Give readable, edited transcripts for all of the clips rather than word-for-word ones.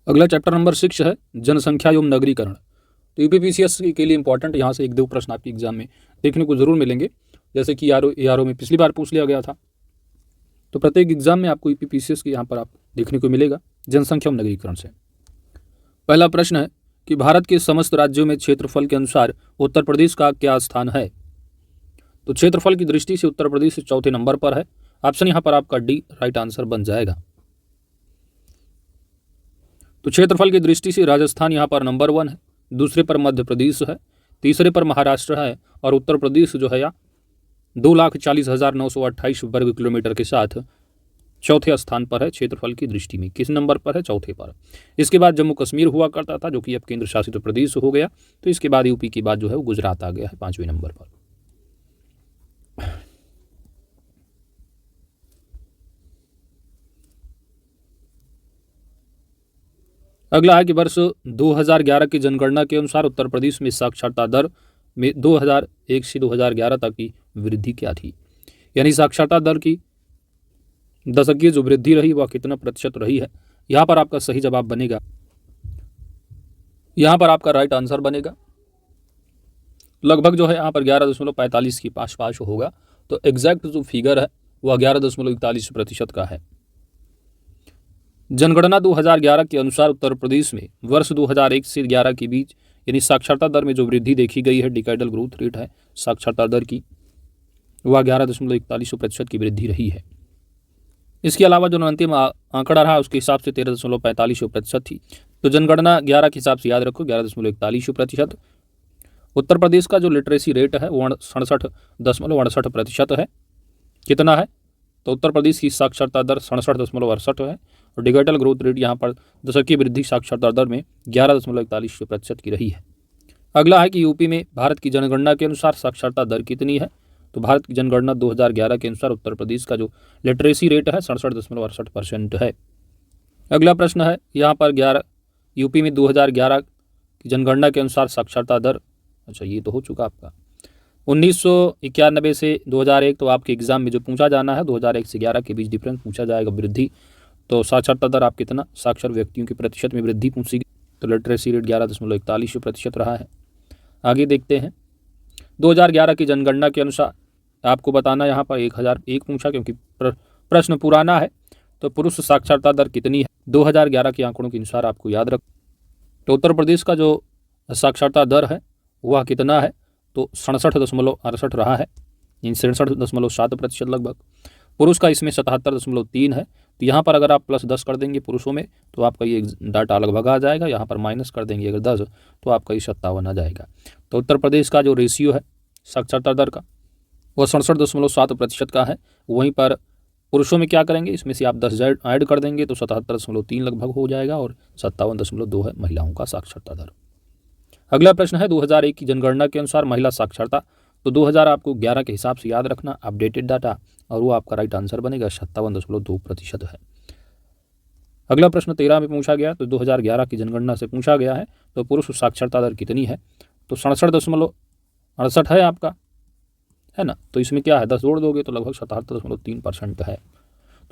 अगला chapter number 6 है जनसंख्या एवं नगरीकरण। तो यूपीपीसीएस के लिए इंपॉर्टेंट यहाँ से एक दो प्रश्न आपके एग्जाम में देखने को जरूर मिलेंगे, जैसे कि ARO में पिछली बार पूछ लिया गया था। तो प्रत्येक एग्जाम में आपको यूपीपीसीएस के यहाँ पर आप देखने को मिलेगा जनसंख्या एवं नगरीकरण से। पहला प्रश्न है कि भारत के समस्त राज्यों में क्षेत्रफल के अनुसार उत्तर प्रदेश का क्या स्थान है। तो क्षेत्रफल की दृष्टि से उत्तर प्रदेश चौथे नंबर पर है। ऑप्शन यहाँ पर आपका डी राइट आंसर बन जाएगा। तो क्षेत्रफल की दृष्टि से राजस्थान यहाँ पर नंबर 1 है, दूसरे पर मध्य प्रदेश है, तीसरे पर महाराष्ट्र है और उत्तर प्रदेश जो है या 2,40,928 वर्ग किलोमीटर के साथ चौथे स्थान पर है क्षेत्रफल की दृष्टि में। किस नंबर पर है? चौथे पर। इसके बाद जम्मू कश्मीर हुआ करता था जो कि अब केंद्र शासित प्रदेश हो गया। तो इसके बाद यूपी के बाद जो है वो गुजरात आ गया है 5वें नंबर पर। अगला है कि वर्ष 2011 की जनगणना के अनुसार उत्तर प्रदेश में साक्षरता दर में 2001 से 2011 तक की वृद्धि क्या थी। यानी साक्षरता दर की दशकीय जो वृद्धि रही वह कितना प्रतिशत रही है। यहाँ पर आपका सही जवाब बनेगा, यहाँ पर आपका राइट आंसर बनेगा लगभग जो है यहाँ पर 11.45 की पास होगा। तो एग्जैक्ट जो फिगर है वह 11.41% का है। जनगणना 2011 के अनुसार उत्तर प्रदेश में वर्ष 2001 से 11 के बीच यानी साक्षरता दर में जो वृद्धि देखी गई है, डिकाइडल ग्रोथ रेट है साक्षरता दर की, वह 11.41% की वृद्धि रही है। इसके अलावा जो अंतिम आंकड़ा रहा उसके हिसाब से 13.45% थी। तो जनगणना 11 के हिसाब से याद रखो 11.41%। उत्तर प्रदेश का जो लिटरेसी रेट है वो 67.68% है। कितना है? तो उत्तर प्रदेश की साक्षरता दर 67.68 है और डिजिटल ग्रोथ रेट यहाँ पर दशकीय वृद्धि साक्षरता दर में 11.41% की रही है। अगला है कि यूपी में भारत की जनगणना के अनुसार साक्षरता दर कितनी है। तो भारत की जनगणना 2011 के अनुसार उत्तर प्रदेश का जो लिटरेसी रेट है 67.68% है। अगला प्रश्न है यहाँ पर यूपी में 2011 की जनगणना के अनुसार साक्षरता दर, अच्छा ये तो हो चुका आपका 1991 से 2001। तो आपके एग्जाम में जो पूछा जाना है 2001 से 11 के बीच डिफरेंस पूछा जाएगा वृद्धि। तो साक्षरता दर आप कितना साक्षर व्यक्तियों के प्रतिशत में वृद्धि पूछेगी। तो लिटरेसी रेट 11.41% रहा है। आगे देखते हैं 2011 की जनगणना के अनुसार आपको बताना यहाँ पर 1001 पूछा क्योंकि प्रश्न पुराना है। तो पुरुष साक्षरता दर कितनी है 2011 के आंकड़ों के अनुसार आपको याद रख। तो उत्तर प्रदेश का जो साक्षरता दर है वह कितना है? तो 67.68 रहा है, 67.7% लगभग। पुरुष का इसमें 77.3 है। तो यहाँ पर अगर आप +10 कर देंगे पुरुषों में तो आपका ये डाटा लगभग आ जाएगा। यहाँ पर माइनस कर देंगे अगर 10 तो आपका ये 57 आ जाएगा। तो उत्तर प्रदेश का जो रेशियो है साक्षरता दर का वह 67.7% का है। वहीं पर पुरुषों में क्या करेंगे, इसमें से आप 10 ऐड कर देंगे तो 77.3 लगभग हो जाएगा और 57.2 है महिलाओं का साक्षरता दर। अगला प्रश्न है 2001 की जनगणना के अनुसार महिला साक्षरता। तो 2000 आपको 11 के हिसाब से याद रखना अपडेटेड डाटा और वो आपका राइट आंसर बनेगा 57.2% है। अगला प्रश्न 13 में पूछा गया तो 2011 की जनगणना से पूछा गया है। तो पुरुष साक्षरता दर कितनी है? तो 67.68 है आपका, है ना। तो इसमें क्या है 10 जोड़ दोगे तो लगभग 77.3% है।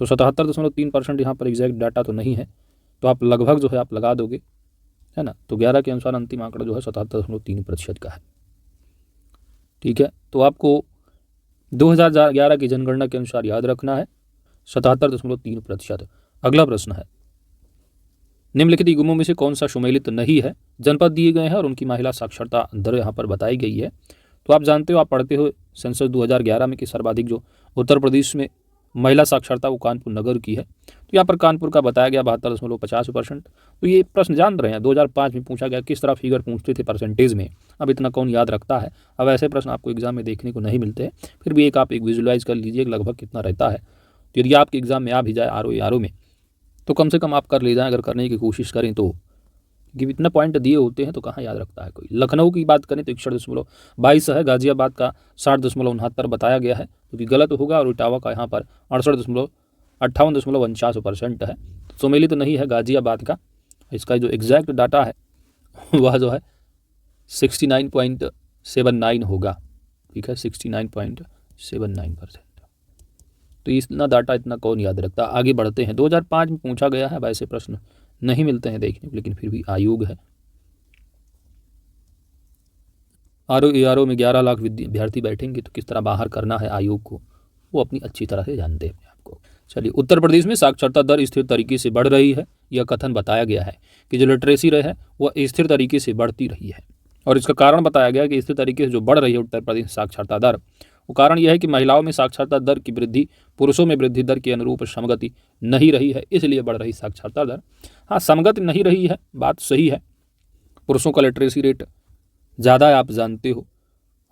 तो 77.3% यहाँ पर एग्जैक्ट डाटा तो नहीं है, तो आप लगभग जो है आप लगा दोगे, है ना। तो 11 के अनुसार अंतिम आंकड़ा जो है 77.3% का है। ठीक है, तो आपको 2011 की जनगणना के अनुसार याद रखना है 77.3%। अगला प्रश्न है निम्नलिखित युग्मों में से कौन सा सुमेलित नहीं है। जनपद दिए गए हैं और उनकी महिला साक्षरता दर यहाँ पर बताई गई है। तो आप जानते हो, आप पढ़ते हो सेंसस 2011 में कि सर्वाधिक जो उत्तर प्रदेश में महिला साक्षरता वो कानपुर नगर की है। तो यहाँ पर कानपुर का बताया गया 72.50%। तो ये प्रश्न जान रहे हैं 2005 में पूछा गया, किस तरह फिगर पूछते थे परसेंटेज में, अब इतना कौन याद रखता है। अब ऐसे प्रश्न आपको एग्जाम में देखने को नहीं मिलते हैं, फिर भी आप एक विजुलाइज कर लीजिए लगभग कितना रहता है। तो यदि आपके एग्जाम में आ भी जाए आर में तो कम से कम आप कर ले जाएँ, अगर करने की कोशिश करें तो, कि इतना पॉइंट दिए होते हैं तो कहाँ याद रखता है कोई। लखनऊ की बात करें तो 61.22 है, गाजियाबाद का 60.69 बताया गया है जो कि गलत होगा, और इटावा का यहाँ पर 68.58.49% है। सुमेलित तो नहीं है गाजियाबाद का। इसका जो एग्जैक्ट डाटा है वह जो है 69.79 होगा। ठीक है, 69.79%। तो इतना डाटा इतना कौन याद रखता। आगे बढ़ते हैं 2005 में पूछा गया है, वैसे प्रश्न नहीं मिलते हैं देखने को, लेकिन फिर भी आयोग है। ARO में 11 लाख विद्यार्थी बैठेंगे तो किस तरह बाहर करना है आयोग को, वो अपनी अच्छी तरह से जानते हैं आपको। चलिए, उत्तर प्रदेश में साक्षरता दर स्थिर तरीके से बढ़ रही है, यह कथन बताया गया है कि जो लिटरेसी रेट है वह स्थिर तरीके से बढ़ती रही है। और इसका कारण बताया गया कि स्थिर तरीके से जो बढ़ रही है उत्तर प्रदेश साक्षरता दर, वो कारण यह है कि महिलाओं में साक्षरता दर की वृद्धि पुरुषों में वृद्धि दर के अनुरूप समगति नहीं रही है, इसलिए बढ़ रही साक्षरता दर। हाँ, समगति नहीं रही है, बात सही है। पुरुषों का लिटरेसी रेट ज़्यादा है, आप जानते हो,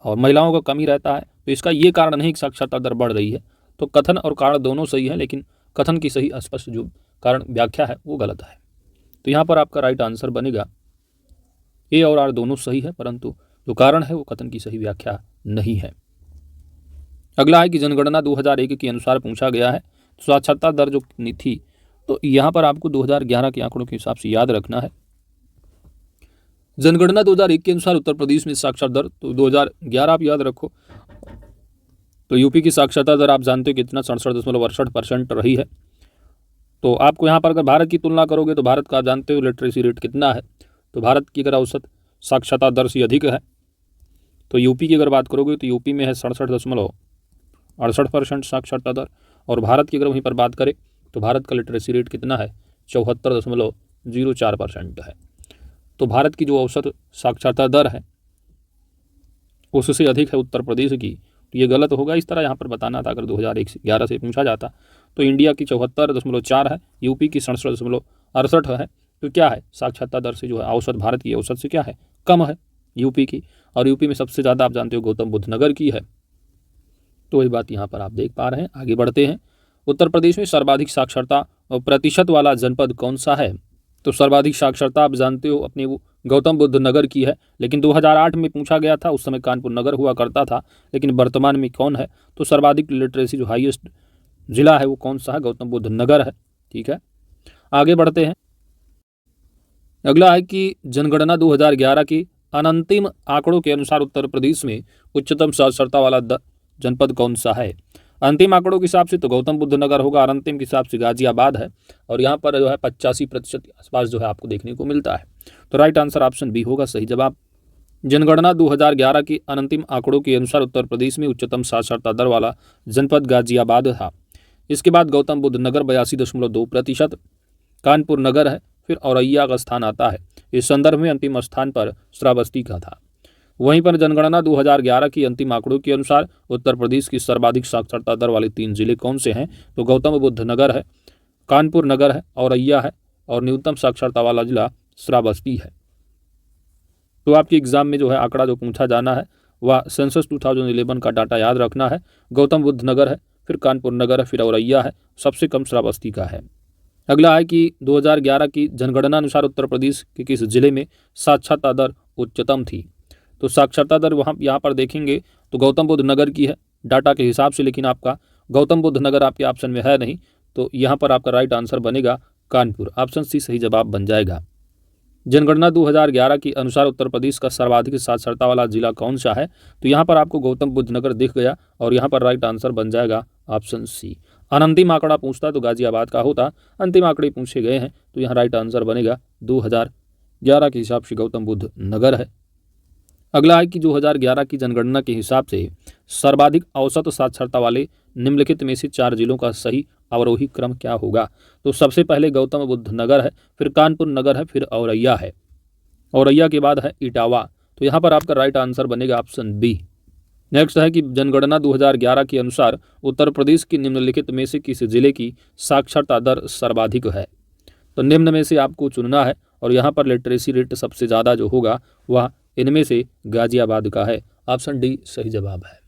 और महिलाओं का कम ही रहता है, तो इसका ये कारण नहीं कि साक्षरता दर बढ़ रही है। तो कथन और कारण दोनों सही है, लेकिन कथन की सही स्पष्ट जो कारण व्याख्या है वो गलत है। तो यहाँ पर आपका राइट आंसर बनेगा ए और आर दोनों सही है, परंतु जो कारण है वो कथन की सही व्याख्या नहीं है। अगला है कि जनगणना 2001 के अनुसार पूछा गया है साक्षरता दर जो थी, तो यहाँ पर आपको 2011 के आंकड़ों के हिसाब से याद रखना है। जनगणना 2001 के अनुसार उत्तर प्रदेश में साक्षरता दर, तो 2011 आप याद रखो। तो यूपी की साक्षरता दर आप जानते हो कितना 67.68% रही है। तो आपको यहाँ पर अगर भारत की तुलना करोगे तो भारत का आप जानते हो लिटरेसी रेट कितना है, तो भारत की अगर औसत साक्षरता दर से अधिक है। तो यूपी की अगर बात करोगे तो यूपी में है 67.68% साक्षरता दर, और भारत की अगर वहीं पर बात करें तो भारत का लिटरेसी रेट कितना है 74.04% है। तो भारत की जो औसत साक्षरता दर है उससे अधिक है उत्तर प्रदेश की, तो ये गलत होगा। इस तरह यहाँ पर बताना था, अगर 2011 से पूछा जाता। तो इंडिया की 74.4 है, यूपी की 67.68 है, तो क्या है साक्षरता दर से जो है औसत भारत की औसत से क्या है कम है यूपी की। और यूपी में सबसे ज़्यादा आप जानते हो गौतम बुद्ध नगर की है, तो वही बात यहाँ पर आप देख पा रहे हैं। आगे बढ़ते हैं। उत्तर प्रदेश में सर्वाधिक साक्षरता प्रतिशत वाला जनपद कौन सा है? तो सर्वाधिक साक्षरता आप जानते हो अपने वो गौतम बुद्ध नगर की है, लेकिन 2008 में पूछा गया था, उस समय कानपुर नगर हुआ करता था, लेकिन वर्तमान में कौन है? तो सर्वाधिक लिटरेसी जो हाईएस्ट जिला है वो कौन सा है? गौतम बुद्ध नगर है। ठीक है, आगे बढ़ते हैं। अगला है कि जनगणना 2011 की अनंतिम आंकड़ों के अनुसार उत्तर प्रदेश में उच्चतम साक्षरता वाला जनपद कौन सा है? अंतिम आंकड़ों के हिसाब से तो गौतम बुद्ध नगर होगा, और अंतिम के हिसाब से गाजियाबाद है, और यहाँ पर जो है 85% के आसपास जो है आपको देखने को मिलता है। तो राइट आंसर ऑप्शन बी होगा सही जवाब। जनगणना 2011 की अंतिम आंकड़ों के अनुसार उत्तर प्रदेश में उच्चतम साक्षरता दर वाला जनपद गाजियाबाद था। इसके बाद गौतम बुद्ध नगर 82.2%, कानपुर नगर है, फिर औरैया का स्थान आता है। इस संदर्भ में अंतिम स्थान पर श्रावस्ती का था। वहीं पर जनगणना 2011 की अंतिम आंकड़ों के अनुसार उत्तर प्रदेश की सर्वाधिक साक्षरता दर वाले 3 जिले कौन से हैं? तो गौतम बुद्ध नगर है, कानपुर नगर है, औरैया है, और न्यूनतम साक्षरता वाला जिला श्रावस्ती है। तो आपके एग्जाम में जो है आंकड़ा जो पूछा जाना है वह सेंसस 2011 का डाटा याद रखना है। गौतम बुद्ध नगर है, फिर कानपुर नगर है, फिर औरैया है, सबसे कम श्रावस्ती का है। अगला है कि 2011 की जनगणना अनुसार उत्तर प्रदेश के किस जिले में साक्षरता दर उच्चतम थी? तो साक्षरता दर वहाँ यहाँ पर देखेंगे तो गौतम बुद्ध नगर की है डाटा के हिसाब से, लेकिन आपका गौतम बुद्ध नगर आपके ऑप्शन में है नहीं, तो यहाँ पर आपका राइट आंसर बनेगा कानपुर। ऑप्शन सी सही जवाब बन जाएगा। जनगणना 2011 के अनुसार उत्तर प्रदेश का सर्वाधिक साक्षरता वाला जिला कौन सा है? तो यहाँ पर आपको गौतम बुद्ध नगर दिख गया, और यहाँ पर राइट आंसर बन जाएगा ऑप्शन सी। अनंतिम आंकड़ा पूछता तो गाजियाबाद का होता, अंतिम आंकड़े पूछे गए हैं, तो यहाँ राइट आंसर बनेगा 2011 के हिसाब से गौतम बुद्ध नगर है। अगला है कि 2011 की जनगणना के हिसाब से सर्वाधिक औसत साक्षरता वाले निम्नलिखित में से 4 जिलों का सही अवरोही क्रम क्या होगा? तो सबसे पहले गौतम बुद्ध नगर है, फिर कानपुर नगर है, फिर औरैया है, औरैया के बाद है इटावा। तो यहाँ पर आपका राइट आंसर बनेगा ऑप्शन बी। नेक्स्ट है कि जनगणना 2011 के अनुसार उत्तर प्रदेश की निम्नलिखित में से किस जिले की साक्षरता दर सर्वाधिक है? तो निम्न में से आपको चुनना है, और यहाँ पर लिटरेसी रेट सबसे ज़्यादा जो होगा वह इनमें से गाजियाबाद का है। ऑप्शन डी सही जवाब है,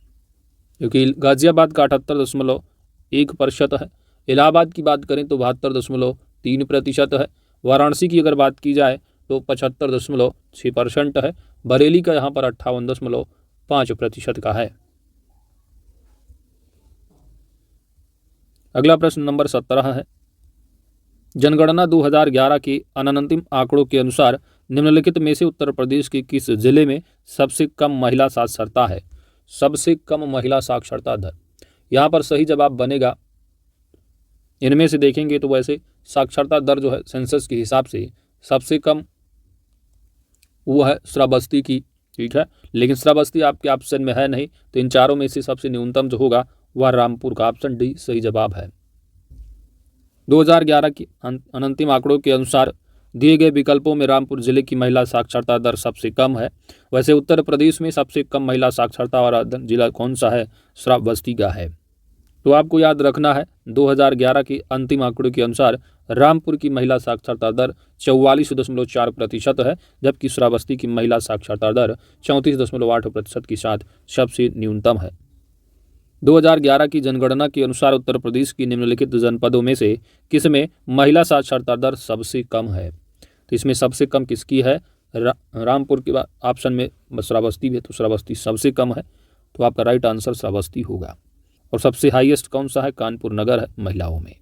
क्योंकि गाजियाबाद का 78.1% है। इलाहाबाद की बात करें तो 72.3% है। वाराणसी की अगर बात की जाए तो 75.6% है। बरेली का यहाँ पर 58.5% का है। अगला प्रश्न नंबर 17 है। जनगणना 2011 के अनंतिम आंकड़ों के अनुसार निम्नलिखित में से उत्तर प्रदेश के किस जिले में सबसे कम महिला साक्षरता है? सबसे कम महिला साक्षरता दर, यहाँ पर सही जवाब बनेगा, इनमें से देखेंगे तो वैसे साक्षरता दर जो है सेंसस के हिसाब से सबसे कम वो है श्रावस्ती की, ठीक है, लेकिन श्रावस्ती आपके ऑप्शन में है नहीं, तो इन चारों में से सबसे न्यूनतम जो होगा वह रामपुर का, ऑप्शन डी सही जवाब है। 2011 की अंतिम आंकड़ों के अनुसार दिए गए विकल्पों में रामपुर जिले की महिला साक्षरता दर सबसे कम है। वैसे उत्तर प्रदेश में सबसे कम महिला साक्षरता वाला जिला कौन सा है? श्रावस्ती का है। तो आपको याद रखना है 2011 के अंतिम आंकड़ों के अनुसार रामपुर की महिला साक्षरता दर 44.4% है, जबकि श्रावस्ती की महिला साक्षरता दर 34.8% के साथ सबसे न्यूनतम है। 2011 की जनगणना के अनुसार उत्तर प्रदेश की निम्नलिखित जनपदों में से किसमें महिला साक्षरता दर सबसे कम है? तो इसमें सबसे कम किसकी है? रामपुर के ऑप्शन में श्रावस्ती है, तो श्रावस्ती सबसे कम है, तो आपका राइट आंसर श्रावस्ती होगा। और सबसे हाईएस्ट कौन सा है? कानपुर नगर है महिलाओं में।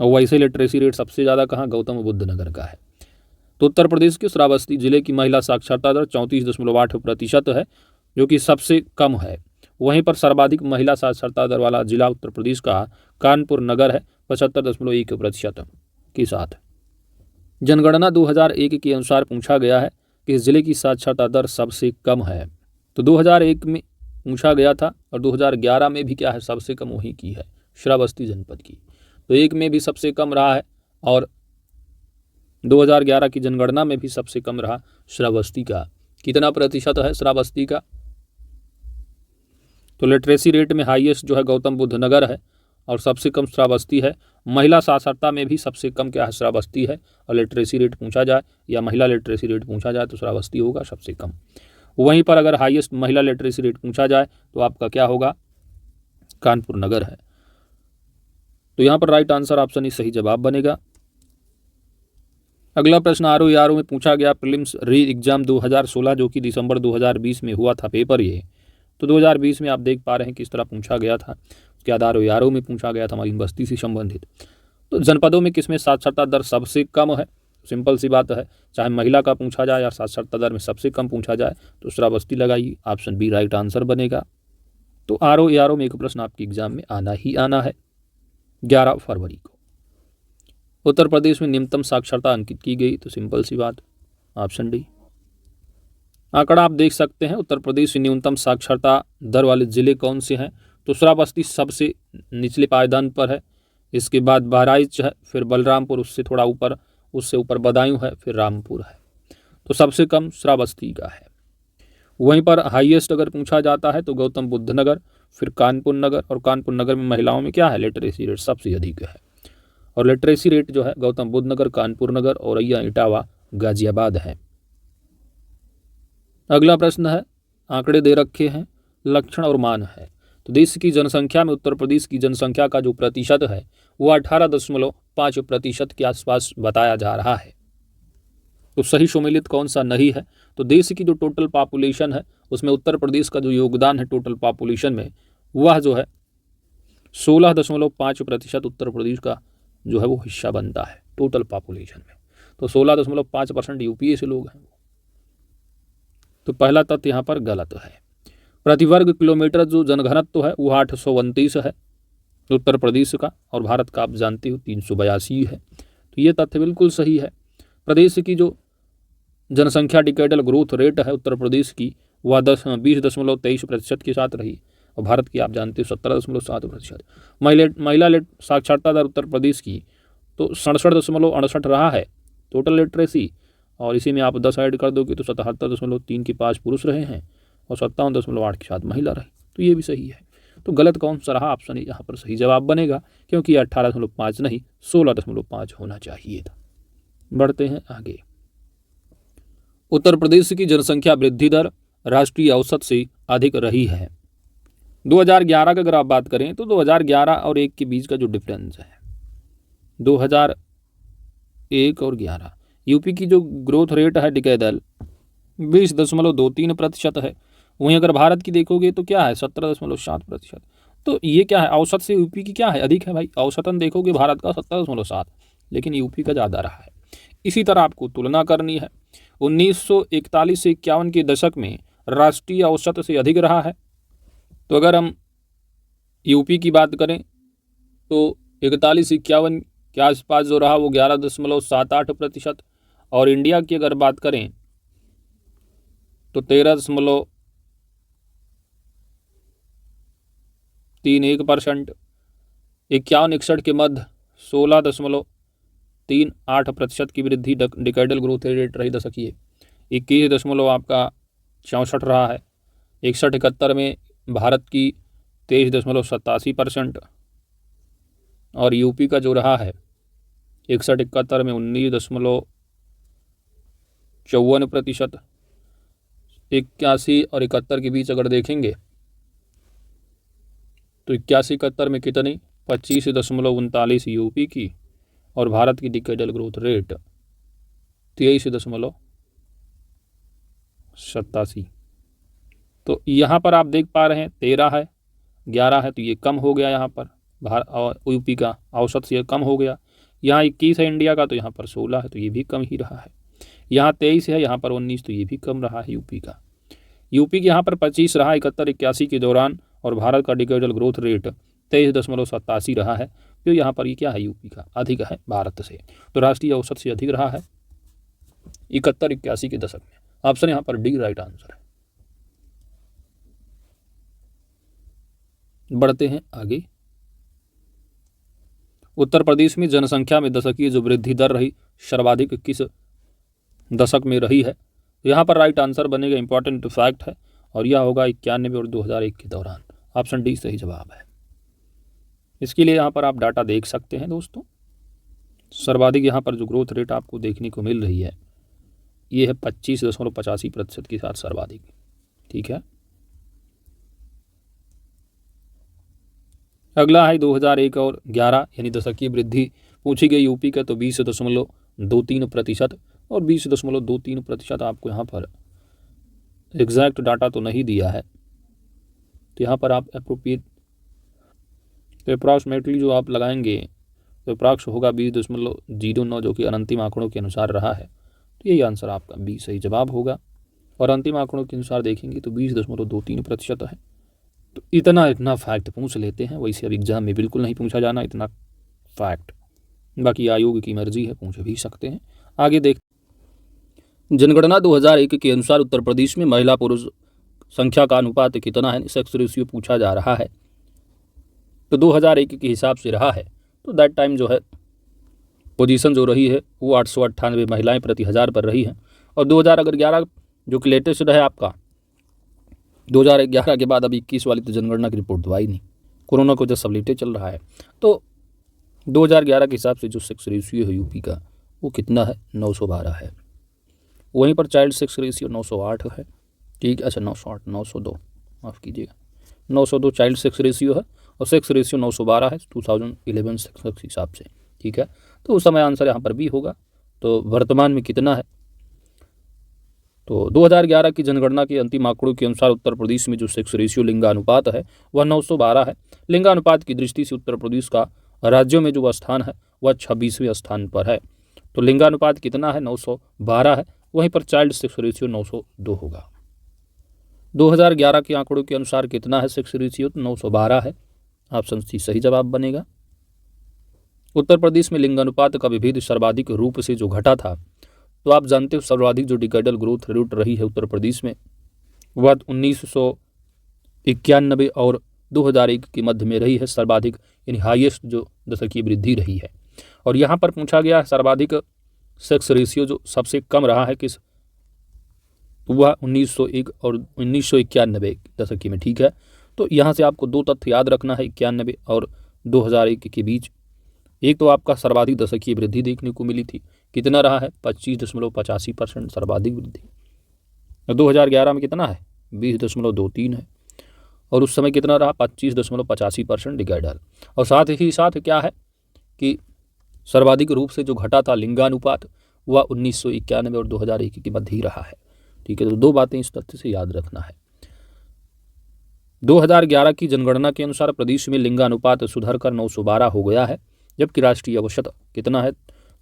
और वैसे लिटरेसी रेट सबसे ज़्यादा कहाँ? गौतम बुद्ध नगर का है। तो उत्तर प्रदेश के श्रावस्ती जिले की महिला साक्षरता दर 34.8% है, जो कि सबसे कम है। वहीं पर सर्वाधिक महिला साक्षरता दर वाला जिला उत्तर प्रदेश का कानपुर नगर है 75.1% के साथ। जनगणना 2001 के अनुसार पूछा गया है कि इस जिले की साक्षरता दर सबसे कम है। तो 2001 में पूछा गया था और 2011 में भी क्या है? सबसे कम वहीं की है, श्रावस्ती जनपद की। तो एक में भी सबसे कम रहा है और 2011 की जनगणना में भी सबसे कम रहा श्रावस्ती का। कितना प्रतिशत है श्रावस्ती का? तो लिटरेसी रेट में हाईएस्ट जो है गौतम बुद्ध नगर है और सबसे कम श्रावस्ती है। महिला साक्षरता में भी सबसे कम क्या है? श्रावस्ती है। और लिटरेसी रेट पूछा जाए या महिला लिटरेसी रेट पूछा जाए तो श्रावस्ती होगा सबसे कम। वहीं पर अगर हाईएस्ट महिला लिटरेसी रेट पूछा जाए तो आपका क्या होगा? कानपुर नगर है। तो यहाँ पर राइट आंसर ऑप्शन ही सही जवाब बनेगा। अगला प्रश्न आरओ में पूछा गया प्रीलिम्स री एग्जाम 2016 जो कि दिसंबर 2020 में हुआ था पेपर ये। तो 2020 में आप देख पा रहे हैं किस तरह पूछा गया था। उसके बाद आरओ में पूछा गया था हमारी बस्ती से संबंधित। तो जनपदों में किसमें साक्षरता दर सबसे कम है? सिंपल सी बात है, चाहे महिला का पूछा जाए या साक्षरता दर में सबसे कम पूछा जाए तो श्रावस्ती लगाइए, ऑप्शन बी राइट आंसर बनेगा। तो आरओ में एक प्रश्न आपके एग्जाम में आना ही आना है 11 फरवरी को। उत्तर प्रदेश में निम्नतम साक्षरता अंकित की गई, तो सिंपल सी बात ऑप्शन डी। आंकड़ा आप देख सकते हैं उत्तर प्रदेश में न्यूनतम साक्षरता दर वाले जिले कौन से हैं? तो श्रावस्ती सबसे निचले पायदान पर है, इसके बाद बहराइच है, फिर बलरामपुर उससे थोड़ा ऊपर, उससे ऊपर बदायूं है, फिर रामपुर है। तो सबसे कम श्रावस्ती का है। वहीं पर हाईएस्ट अगर पूछा जाता है तो गौतम बुद्ध नगर, फिर कानपुर नगर, और कानपुर नगर में महिलाओं में क्या है? लिटरेसी रेट सबसे अधिक है। और लिटरेसी रेट जो है गौतम बुद्ध नगर, कानपुर नगर, औरैया, इटावा, गाजियाबाद है। अगला प्रश्न है, आंकड़े दे रखे हैं, लक्षण और मान है। तो देश की जनसंख्या में उत्तर प्रदेश की जनसंख्या का जो प्रतिशत है वो 18.5% के आसपास बताया जा रहा है। तो सही सम्मिलित कौन सा नहीं है? तो देश की जो टोटल पॉपुलेशन है उसमें उत्तर प्रदेश का जो योगदान है टोटल पॉपुलेशन में वह जो है 16.5% उत्तर प्रदेश का जो है वो हिस्सा बनता है टोटल पॉपुलेशन में। तो 16.5% यूपी से लोग हैं। तो पहला तथ्य यहाँ पर गलत है। प्रति वर्ग किलोमीटर जो जनघनत्व है वो 829 है उत्तर प्रदेश का, और भारत का आप जानते हो 382 है। तो ये तथ्य बिल्कुल सही है। प्रदेश की जो जनसंख्या डिकेडल ग्रोथ रेट है उत्तर प्रदेश की वह 20.23% के साथ रही, और भारत की आप जानते हो 17.7%। महिला साक्षरता दर उत्तर प्रदेश की तो 67.68 रहा है टोटल लिटरेसी, और इसी में आप 10 ऐड कर दोगे तो 77.3 के पास पुरुष रहे हैं और 57.8 के साथ महिला रही। तो ये भी सही है। तो गलत कौन सा रहा? ऑप्शन यहाँ पर सही जवाब बनेगा, क्योंकि 18.5 नहीं 16.5 होना चाहिए था। बढ़ते हैं आगे। उत्तर प्रदेश की जनसंख्या वृद्धि दर राष्ट्रीय औसत से अधिक रही है। 2011 का अगर आप बात करें तो 2011 और 1 के बीच का जो डिफरेंस है 2001 और 11, यूपी की जो ग्रोथ रेट है डिकेडल 20.23% है। वहीं अगर भारत की देखोगे तो क्या है 17.7%। तो ये क्या है? औसत से यूपी की क्या है? अधिक है भाई। औसतन देखोगे भारत का 17.7, लेकिन यूपी का ज़्यादा रहा है। इसी तरह आपको तुलना करनी है। 1941 से 51 के दशक में राष्ट्रीय औसत से अधिक रहा है। तो अगर हम यूपी की बात करें तो 41-51 के आसपास जो रहा वो 11.78%। और इंडिया की अगर बात करें तो 13.31%। 51-61 के मध्य 16.38% की वृद्धि डिकेडल ग्रोथ रेट रही दशकीय। 21 आपका 64 रहा है। 61-71 में भारत की 23.87%। और यूपी का जो रहा है 61-71 में 19.54%। 81 और 71 के बीच अगर देखेंगे तो 81-71 में कितनी 25.39 यूपी की और भारत की डिकेडल ग्रोथ रेट 23.87। तो यहाँ पर आप देख पा रहे हैं 13 है, 11 है, तो ये कम हो गया यहाँ पर और यूपी का औसत से कम हो गया। यहाँ 21 है इंडिया का, तो यहाँ पर 16 है, तो ये भी कम ही रहा है। यहाँ 23 है, यहाँ पर 19, तो ये भी कम रहा है यूपी का। यूपी के यहाँ पर 25 रहा 71-81 के दौरान और भारत का डिकेडल ग्रोथ रेट 23.87 रहा है। तो यहाँ पर ये क्या है, यूपी का अधिक है भारत से, तो राष्ट्रीय औसत से अधिक रहा है 71-81 के दशक में। ऑप्शन यहाँ पर डी राइट आंसर है। बढ़ते हैं आगे। उत्तर प्रदेश में जनसंख्या में दशकीय जो वृद्धि दर रही सर्वाधिक किस दशक में रही है? यहाँ पर राइट आंसर बनेगा, इंपॉर्टेंट फैक्ट है, और यह होगा 91 और 2001 के दौरान। ऑप्शन डी सही जवाब है। इसके लिए यहाँ पर आप डाटा देख सकते हैं दोस्तों। सर्वाधिक यहाँ पर जो ग्रोथ रेट आपको देखने को मिल रही है ये है 25.85% के साथ सर्वाधिक। ठीक है, अगला है 2001 और 11 यानी दशकीय वृद्धि पूछी गई यूपी का, तो 20.23% और 20.23% आपको यहाँ पर एग्जैक्ट डाटा तो नहीं दिया है, तो यहाँ पर आप अप्रोप्रिएट तो अप्रॉक्सीमेटली जो आप लगाएंगे तो अप्रॉक्स होगा 20.09 जो कि अंतिम आंकड़ों के अनुसार रहा है। तो यही आंसर आपका बी सही जवाब होगा। और अंतिम आंकड़ों के अनुसार देखेंगे तो 20.23% है। तो इतना फैक्ट पूछ लेते हैं, वैसे अब एग्जाम में बिल्कुल नहीं पूछा जाना इतना फैक्ट, बाकी आयोग की मर्जी है, पूछ भी सकते हैं। आगे देख, जनगणना 2001 के अनुसार उत्तर प्रदेश में महिला पुरुष संख्या का अनुपात कितना है, सेक्स रेशियो पूछा जा रहा है। तो 2001 के हिसाब से रहा है, तो दैट टाइम जो है पोजीशन जो रही है वो 898 महिलाएं प्रति 1000 पर रही हैं। और 2011 जो कि लेटेस्ट है आपका, 2011 के बाद अब 21 वाली तो जनगणना की रिपोर्ट तो आई नहीं, कोरोना को जब सब लेटे चल रहा है। तो 2011 के हिसाब से जो सेक्स रेशियो है यूपी का वो कितना है, 912 है। वहीं पर चाइल्ड सेक्स रेशियो 908 है। ठीक, अच्छा 908 902 माफ़ कीजिएगा, 902 चाइल्ड सेक्स रेशियो है और सेक्स रेशियो 912 है 2011 सेक्स के हिसाब से। ठीक है, तो उस समय आंसर यहाँ पर भी होगा। तो वर्तमान में कितना है, तो 2011 की जनगणना के अंतिम आंकड़ों के अनुसार उत्तर प्रदेश में जो सेक्स रेशियो लिंगानुपात है वह 912 है। लिंगानुपात की दृष्टि से उत्तर प्रदेश का राज्यों में जो स्थान है वह 26वें स्थान पर है। तो लिंगानुपात कितना है, 912 है। वहीं पर चाइल्ड सेक्स रेशियो 902 होगा। 2011 के आंकड़ों के अनुसार कितना है सेक्स रेशियो, तो 912 है। ऑप्शन सी सही जवाब बनेगा। उत्तर प्रदेश में लिंगानुपात का विभेद सर्वाधिक रूप से जो घटा था, तो आप जानते हो सर्वाधिक जो डिकेडल ग्रोथ रेट रही है उत्तर प्रदेश में वह 1991 और 2001 के मध्य में रही है सर्वाधिक, यानी हाईएस्ट जो दशकीय वृद्धि रही है। और यहाँ पर पूछा गया सर्वाधिक सेक्स रेशियो जो सबसे कम रहा है किस, वह 1901 और 1991 दशकीय में। ठीक है, तो यहाँ से आपको दो तथ्य याद रखना है 91 और 2001 के बीच। एक तो आपका सर्वाधिक दशकीय वृद्धि देखने को मिली थी, कितना रहा है 25.85% सर्वाधिक वृद्धि। 2011 में कितना है 20.23 है, और उस समय कितना रहा 25.85% डिकेडल। और साथ ही साथ क्या है कि सर्वाधिक रूप से जो घटा था लिंगानुपात वह 1991 और 2001 के मध्य ही रहा है। ठीक है, तो दो बातें इस तथ्य से याद रखना है। 2011 की जनगणना के अनुसार प्रदेश में लिंगानुपात सुधरकर 912 हो गया है, जबकि राष्ट्रीय औसत कितना है,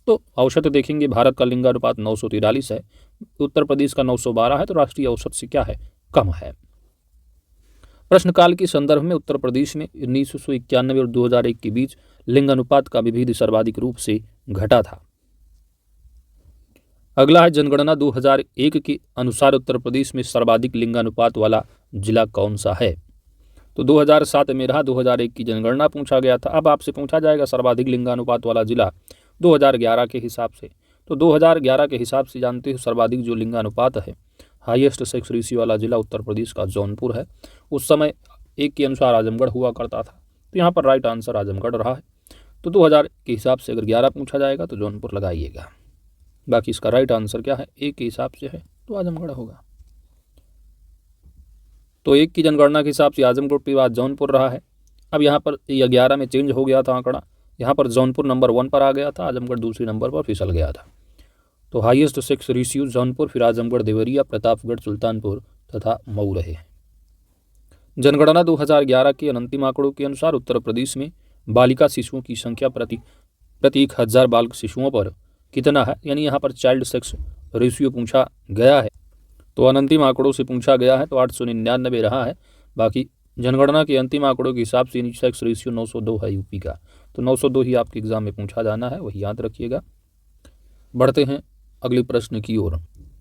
तो औसत देखेंगे भारत का लिंगानुपात 943 है, उत्तर प्रदेश का 912 है, तो राष्ट्रीय औसत से क्या है, कम है। प्रश्नकाल के संदर्भ में उत्तर प्रदेश में 1991 और 2001 के बीच लिंग अनुपात का विभेद सर्वाधिक रूप से घटा था। अगला है जनगणना 2001 के अनुसार उत्तर प्रदेश में सर्वाधिक लिंगानुपात वाला जिला कौन सा है। तो 2007 में रहा, 2001 की जनगणना पूछा गया था। अब आपसे पूछा जाएगा सर्वाधिक लिंगानुपात वाला जिला 2011 के हिसाब से। तो 2011 के हिसाब से जानते हो सर्वाधिक जो लिंगानुपात है, हाईएस्ट सेक्स रेशियो वाला जिला उत्तर प्रदेश का जौनपुर है। उस समय 1 के अनुसार आजमगढ़ हुआ करता था, तो यहाँ पर राइट आंसर आजमगढ़ रहा है। तो 2000 के हिसाब से अगर 11 पूछा जाएगा तो जौनपुर लगाइएगा। बाकी इसका राइट आंसर क्या है, 1 के हिसाब से है तो आजमगढ़ होगा। तो 1 की जनगणना के हिसाब से आजमगढ़ के बाद जौनपुर रहा है। अब यहाँ पर 11 में चेंज हो गया था आंकड़ा, यहाँ पर जौनपुर नंबर 1 पर आ गया था, आजमगढ़ दूसरे नंबर पर फिसल गया था। तो हाईएस्ट सेक्स रेशियो जौनपुर, फिर आजमगढ़, देवरिया, प्रतापगढ़, सुल्तानपुर तथा मऊ रहे हैं। जनगणना 2011 के अंतिम आंकड़ों के अनुसार उत्तर प्रदेश में बालिका शिशुओं की संख्या प्रति 1000 बाल शिशुओं पर कितना है, यानी यहाँ पर चाइल्ड सेक्स रेशियो पूछा गया है। तो अंतिम आंकड़ों से पूछा गया है तो 899 रहा है। बाकी जनगणना के अंतिम आंकड़ों के हिसाब से सेक्स रेशियो 902 है यूपी का। तो 902 ही आपके एग्जाम में पूछा जाना है, वही याद रखिएगा। बढ़ते हैं अगले प्रश्न की ओर।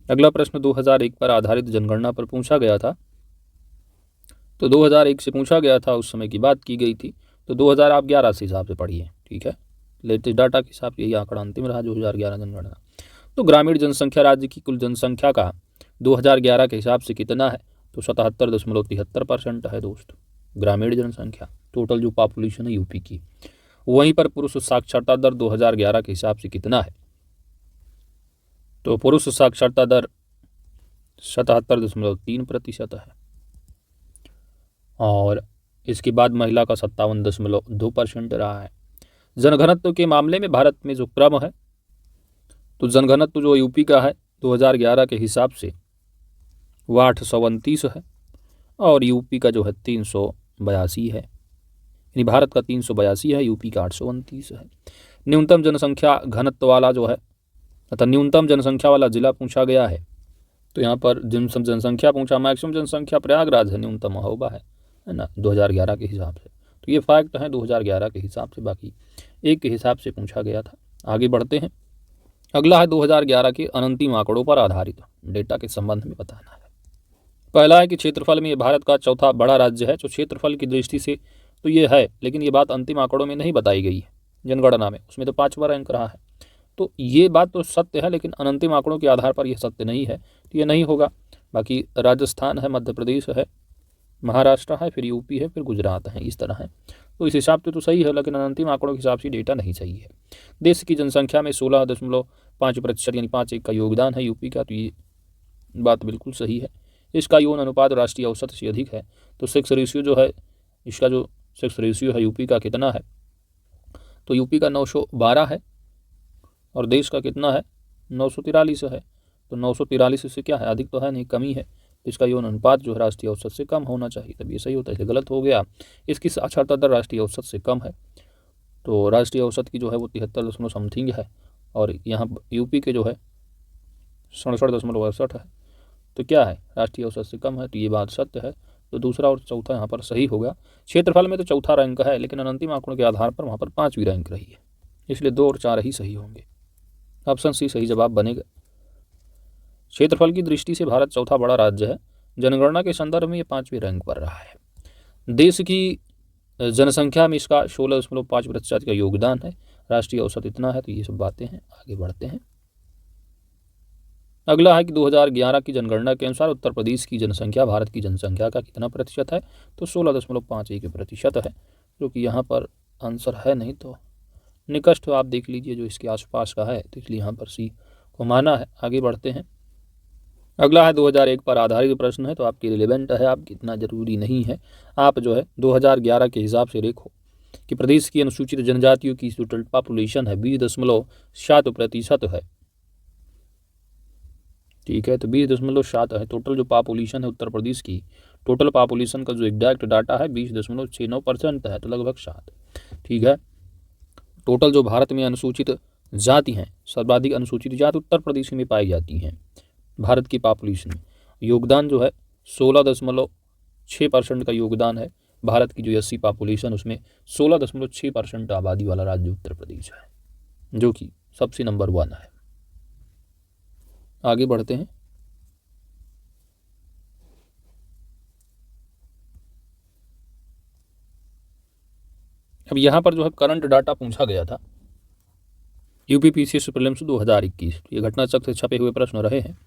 अगला प्रश्न 2001 पर आधारित जनगणना पर पूछा गया था। तो 2001 से पूछा गया था, उस समय की बात की गई थी। तो 2011 से हिसाब से पढ़िए, ठीक है। लेटेस्ट डाटा के हिसाब से यही आंकड़ा अंतिम रहा 2011 जनगणना। तो ग्रामीण जनसंख्या राज्य की कुल जनसंख्या का 2011 के हिसाब से कितना है, तो 77.73% है दोस्त ग्रामीण जनसंख्या, टोटल जो पॉपुलेशन है यूपी की। वहीं पर पुरुष साक्षरता दर 2011 के हिसाब से कितना है, तो पुरुष साक्षरता दर 77.3% है। और इसके बाद महिला का 57.2% रहा है। जनघनत्व के मामले में भारत में जो क्रम है, तो जनघनत्व जो यूपी का है 2011 के हिसाब से वह 829 है और यूपी का जो है 382 है, यानी भारत का 382 है, यूपी का 829 है। न्यूनतम जनसंख्या घनत्व वाला जो है अतः न्यूनतम जनसंख्या वाला जिला पूछा गया है। तो यहाँ पर जनसंख्या पूछा, मैक्सिमम जनसंख्या प्रयागराज है, न्यूनतम महोबा है ना 2011 के हिसाब से। तो ये फैक्ट है 2011 के हिसाब से, बाकी 1 के हिसाब से पूछा गया था। आगे बढ़ते हैं। अगला है 2011 के अंतिम आंकड़ों पर आधारित डेटा के संबंध में बताना है। पहला है कि क्षेत्रफल में ये भारत का चौथा बड़ा राज्य है। जो क्षेत्रफल की दृष्टि से तो ये है, लेकिन ये बात अंतिम आंकड़ों में नहीं बताई गई है जनगणना में, उसमें तो 5वां रैंक रहा है। तो ये बात तो सत्य है, लेकिन अंतिम आंकड़ों के आधार पर यह सत्य नहीं है, तो ये नहीं होगा। बाकी राजस्थान है, मध्य प्रदेश है, महाराष्ट्र है, फिर यूपी है, फिर गुजरात है, इस तरह है। तो इस हिसाब से तो सही है, लेकिन अंतिम आंकड़ों के हिसाब से डेटा नहीं सही है। देश की जनसंख्या में 16.5% यानी 5 का योगदान है यूपी का, तो ये बात बिल्कुल सही है। इसका यौन अनुपात राष्ट्रीय औसत से अधिक है। तो सेक्स रेशियो जो है, इसका जो सेक्स रेशियो है यूपी का कितना है, तो यूपी का 912 है और देश का कितना है 943 है। तो 943 से क्या है, अधिक तो है नहीं, कमी है। तो इसका यौन अनुपात जो है राष्ट्रीय औसत से कम होना चाहिए, तब ये सही होता है, इसलिए गलत हो गया। इसकी साक्षरता दर राष्ट्रीय औसत से कम है, तो राष्ट्रीय औसत की जो है वो 73 समथिंग है और यहाँ यूपी के जो है 67.68 है। तो क्या है, राष्ट्रीय औसत से कम है, तो ये बात सत्य है। तो दूसरा और चौथा यहाँ पर सही होगा। क्षेत्रफल में तो चौथा रैंक है, लेकिन अंतिम आंकड़ों के आधार पर वहाँ पर 5वीं रैंक रही है, इसलिए 2 और 4 ही सही होंगे। ऑप्शन सी सही जवाब बनेगा। क्षेत्रफल की दृष्टि से भारत चौथा बड़ा राज्य है, जनगणना के संदर्भ में ये 5वीं रैंक पर रहा है। देश की जनसंख्या में इसका 16.5% का योगदान है, राष्ट्रीय औसत इतना है। तो ये सब बातें हैं, आगे बढ़ते हैं। अगला है कि 2011 की जनगणना के अनुसार उत्तर प्रदेश की जनसंख्या भारत की जनसंख्या का कितना प्रतिशत है, तो 16.51% है, जो कि यहाँ पर आंसर है नहीं, तो निकष्ट आप देख लीजिए जो इसके आसपास का है, तो इसलिए यहाँ पर सी को माना है। आगे बढ़ते हैं। अगला है 2001 पर आधारित प्रश्न है, तो आपकी रिलेवेंट है, आपकी इतना जरूरी नहीं है। आप जो है 2011 के हिसाब से देखो कि प्रदेश की अनुसूचित जनजातियों की टोटल पॉपुलेशन है 20.7% है, ठीक है। तो 20.7 है टोटल जो पॉपुलेशन है उत्तर प्रदेश की। टोटल पॉपुलेशन का जो एग्जैक्ट डाटा है 20.69% है, तो लगभग 7, ठीक है। टोटल जो भारत में अनुसूचित जाति हैं, सर्वाधिक अनुसूचित जाति उत्तर प्रदेश में पाई जाती हैं भारत की पॉपुलेशन में। योगदान जो है 16.6% का योगदान है भारत की जो एससी पॉपुलेशन उसमें 16.6% आबादी वाला राज्य उत्तर प्रदेश है, जो कि सबसे नंबर 1 है। आगे बढ़ते हैं। अब यहाँ पर जो है करंट डाटा पूछा गया था यूपीपीसीएस प्रीलिम्स 2021, ये घटना चक्र से छपे हुए प्रश्न रहे हैं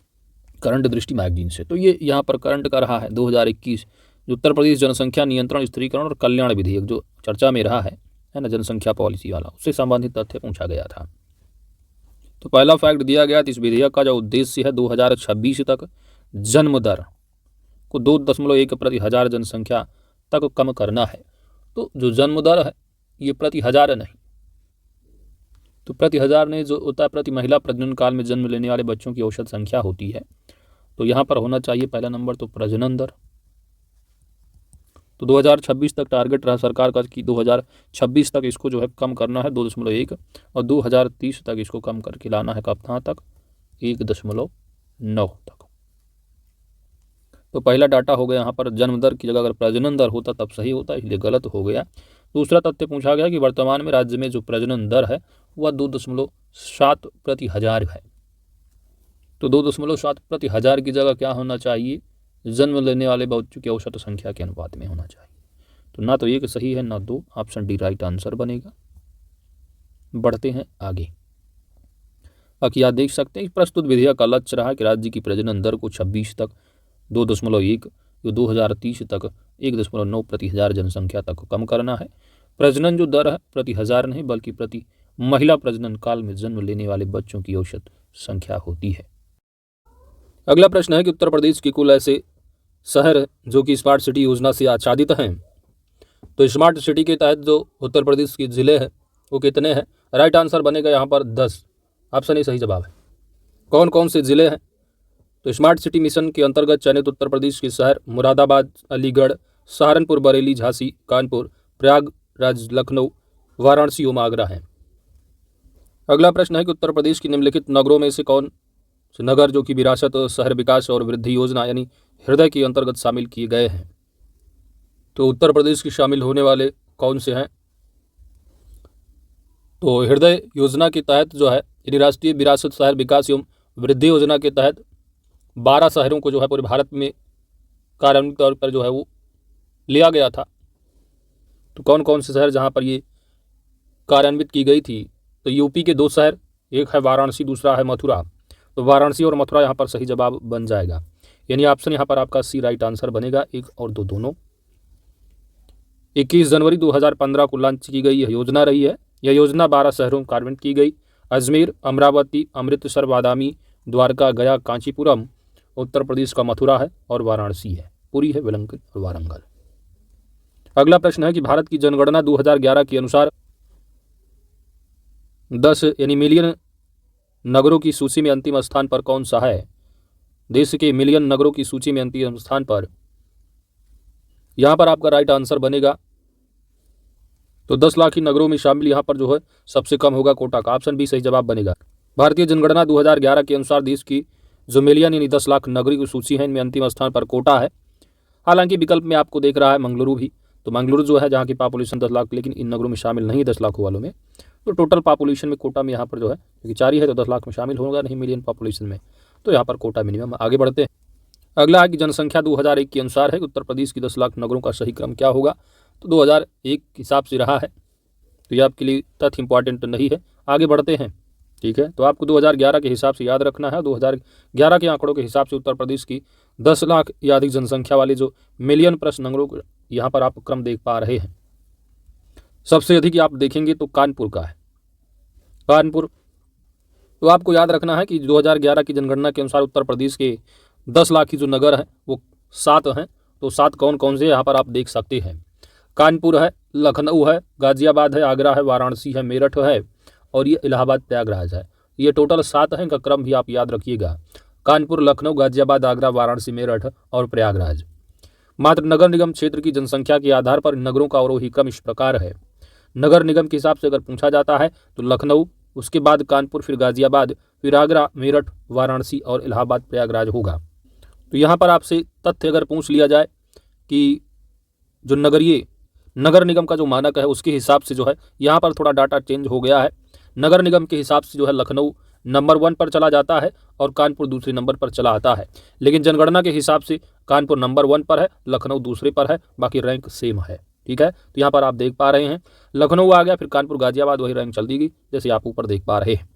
करंट दृष्टि मैगजीन से। तो ये यहाँ पर करंट का रहा है 2021, जो उत्तर प्रदेश जनसंख्या नियंत्रण, स्थिरीकरण और कल्याण विधेयक जो चर्चा में रहा है ना, जनसंख्या पॉलिसी वाला, उससे संबंधित तथ्य पूछा गया था। तो पहला फैक्ट दिया गया इस विधेयक का जो उद्देश्य है 2026 तक जन्म दर को 2.1 प्रति हजार जनसंख्या तक कम करना है। तो जो जन्म दर है ये प्रति हजार नहीं, तो प्रति हजार ने जो होता है प्रति महिला प्रजनन काल में जन्म लेने वाले बच्चों की औसत संख्या होती है। तो यहाँ पर होना चाहिए पहला नंबर तो प्रजनन दर। तो 2026 तक टारगेट रहा सरकार का कि 2026 तक इसको जो है कम करना है 2.1 और 2030 तक इसको कम करके लाना है कहाँ तक 1.9 तक। तो पहला डाटा हो गया यहाँ पर जन्म दर की जगह अगर प्रजनन दर होता तब सही होता, इसलिए गलत हो गया। दूसरा तथ्य पूछा गया कि वर्तमान में राज्य में जो प्रजनन दर है वह 2.7 प्रति हजार है। तो 2.7 प्रति हजार की जगह क्या होना चाहिए, जन्म लेने वाले बच्चों की औसत संख्या के अनुपात में होना चाहिए। तो ना तो एक सही है ना 2, ऑप्शन डी राइट आंसर बनेगा। बढ़ते हैं आगे। बाकी आप देख सकते हैं प्रस्तुत विधेयक का लक्ष्य रहा कि राज्य की प्रजनन दर को 26 तक 2.1 जो 2030 तक 1.9 प्रति हजार जनसंख्या तक कम करना है। प्रजनन जो दर है प्रति हजार नहीं बल्कि प्रति महिला प्रजनन काल में जन्म लेने वाले बच्चों की औसत संख्या होती है। अगला प्रश्न है कि उत्तर प्रदेश के कुल ऐसे शहर जो कि स्मार्ट सिटी योजना से आच्छादित हैं। तो स्मार्ट सिटी के तहत जो उत्तर प्रदेश के जिले हैं वो कितने हैं? राइट आंसर बनेगा यहाँ पर 10, ऑप्शन ए सही जवाब है। कौन कौन से जिले हैं? तो स्मार्ट सिटी मिशन के अंतर्गत चयनित उत्तर प्रदेश के शहर मुरादाबाद, अलीगढ़, सहारनपुर, बरेली, झांसी, कानपुर, प्रयागराज, लखनऊ, वाराणसी और आगरा हैं। अगला प्रश्न है कि उत्तर प्रदेश की निम्नलिखित नगरों में से कौन से नगर जो कि विरासत, शहर विकास और वृद्धि योजना यानी हृदय के अंतर्गत शामिल किए गए हैं। तो उत्तर प्रदेश की शामिल होने वाले कौन से हैं? तो हृदय योजना के तहत जो है यानी राष्ट्रीय विरासत शहर विकास एवं वृद्धि योजना के तहत 12 शहरों को जो है पूरे भारत में कार्यान्वित तौर पर जो है वो लिया गया था। तो कौन कौन से शहर जहाँ पर ये कार्यान्वित की गई थी? तो यूपी के 2 शहर, एक है वाराणसी, दूसरा है मथुरा। तो वाराणसी और मथुरा यहाँ पर सही जवाब बन जाएगा, यानी ऑप्शन यहाँ पर आपका सी राइट आंसर बनेगा, 1 और 2 दोनों। 21 जनवरी 2015 को लॉन्च की गई यह योजना रही है। यह योजना 12 शहरों में कार्यान्वित की गई। अजमेर, अमरावती, अमृतसर, बादामी, द्वारका, गया, कांचीपुरम उत्तर प्रदेश का मथुरा है और वाराणसी है, पुरी है वेलंकन और वारंगल। अगला प्रश्न है कि भारत की जनगणना 2011 के अनुसार 10 यानी मिलियन नगरों की सूची में अंतिम स्थान पर कौन सा है? देश के मिलियन नगरों की सूची में अंतिम स्थान पर यहाँ पर आपका राइट आंसर बनेगा तो 10 लाख ही नगरों में शामिल यहाँ पर जो है सबसे कम होगा कोटा का, ऑप्शन बी सही जवाब बनेगा। भारतीय जनगणना 2011 के अनुसार देश की जो मिलियन यानी 10 लाख नगरी की सूची है इनमें अंतिम स्थान पर कोटा है। हालांकि विकल्प में आपको देख रहा है मंगलुरु भी, तो मंगलुरु जो है जहाँ की पॉपुलेशन 10 लाख, लेकिन इन नगरों में शामिल नहीं है 10 लाख वालों में। तो टोटल पॉपुलेशन में कोटा में यहाँ पर जो है क्योंकि 4 ही है तो 10 लाख में शामिल होगा नहीं मिलियन पॉपुलेशन में, तो यहाँ पर कोटा मिनिमम। आगे बढ़ते हैं। अगला है कि जनसंख्या 2001 के अनुसार है कि उत्तर प्रदेश की 10 लाख नगरों का सही क्रम क्या होगा? तो 2001 के हिसाब से रहा है, तो ये आपके लिए तथ्य इंपॉर्टेंट नहीं है। आगे बढ़ते हैं, ठीक है। तो आपको 2011 के हिसाब से याद रखना है। 2011 के आंकड़ों के हिसाब से उत्तर प्रदेश की 10 लाख या अधिक जनसंख्या वाले जो मिलियन प्लस नगरों को यहाँ पर आप क्रम देख पा रहे हैं। सबसे अधिक आप देखेंगे तो कानपुर का है, कानपुर। तो आपको याद रखना है कि 2011 की जनगणना के अनुसार उत्तर प्रदेश के 10 लाख की जो नगर हैं वो 7 हैं। तो 7 कौन कौन से यहाँ पर आप देख सकते हैं? कानपुर है, लखनऊ है, गाजियाबाद है, आगरा है, वाराणसी है, मेरठ है और ये इलाहाबाद प्रयागराज है। ये टोटल 7 हैं, इनका क्रम भी आप याद रखिएगा। कानपुर, लखनऊ, गाजियाबाद, आगरा, वाराणसी, मेरठ और प्रयागराज। मात्र नगर निगम क्षेत्र की जनसंख्या के आधार पर नगरों का अवरोही क्रम इस प्रकार है। नगर निगम के हिसाब से अगर पूछा जाता है तो लखनऊ, उसके बाद कानपुर, फिर गाजियाबाद, फिर आगरा, मेरठ, वाराणसी और इलाहाबाद प्रयागराज होगा। तो यहाँ पर आपसे तथ्य अगर पूछ लिया जाए कि जो नगर निगम का जो मानक है उसके हिसाब से जो है यहाँ पर थोड़ा डाटा चेंज हो गया है। नगर निगम के हिसाब से जो है लखनऊ नंबर 1 पर चला जाता है और कानपुर दूसरे नंबर पर चला आता है, लेकिन जनगणना के हिसाब से कानपुर नंबर 1 पर है, लखनऊ दूसरे पर है, बाकी रैंक सेम है। ठीक है, तो यहाँ पर आप देख पा रहे हैं लखनऊ आ गया, फिर कानपुर गाजियाबाद वही रैंक चल दी गई जैसे आप ऊपर देख पा रहे हैं।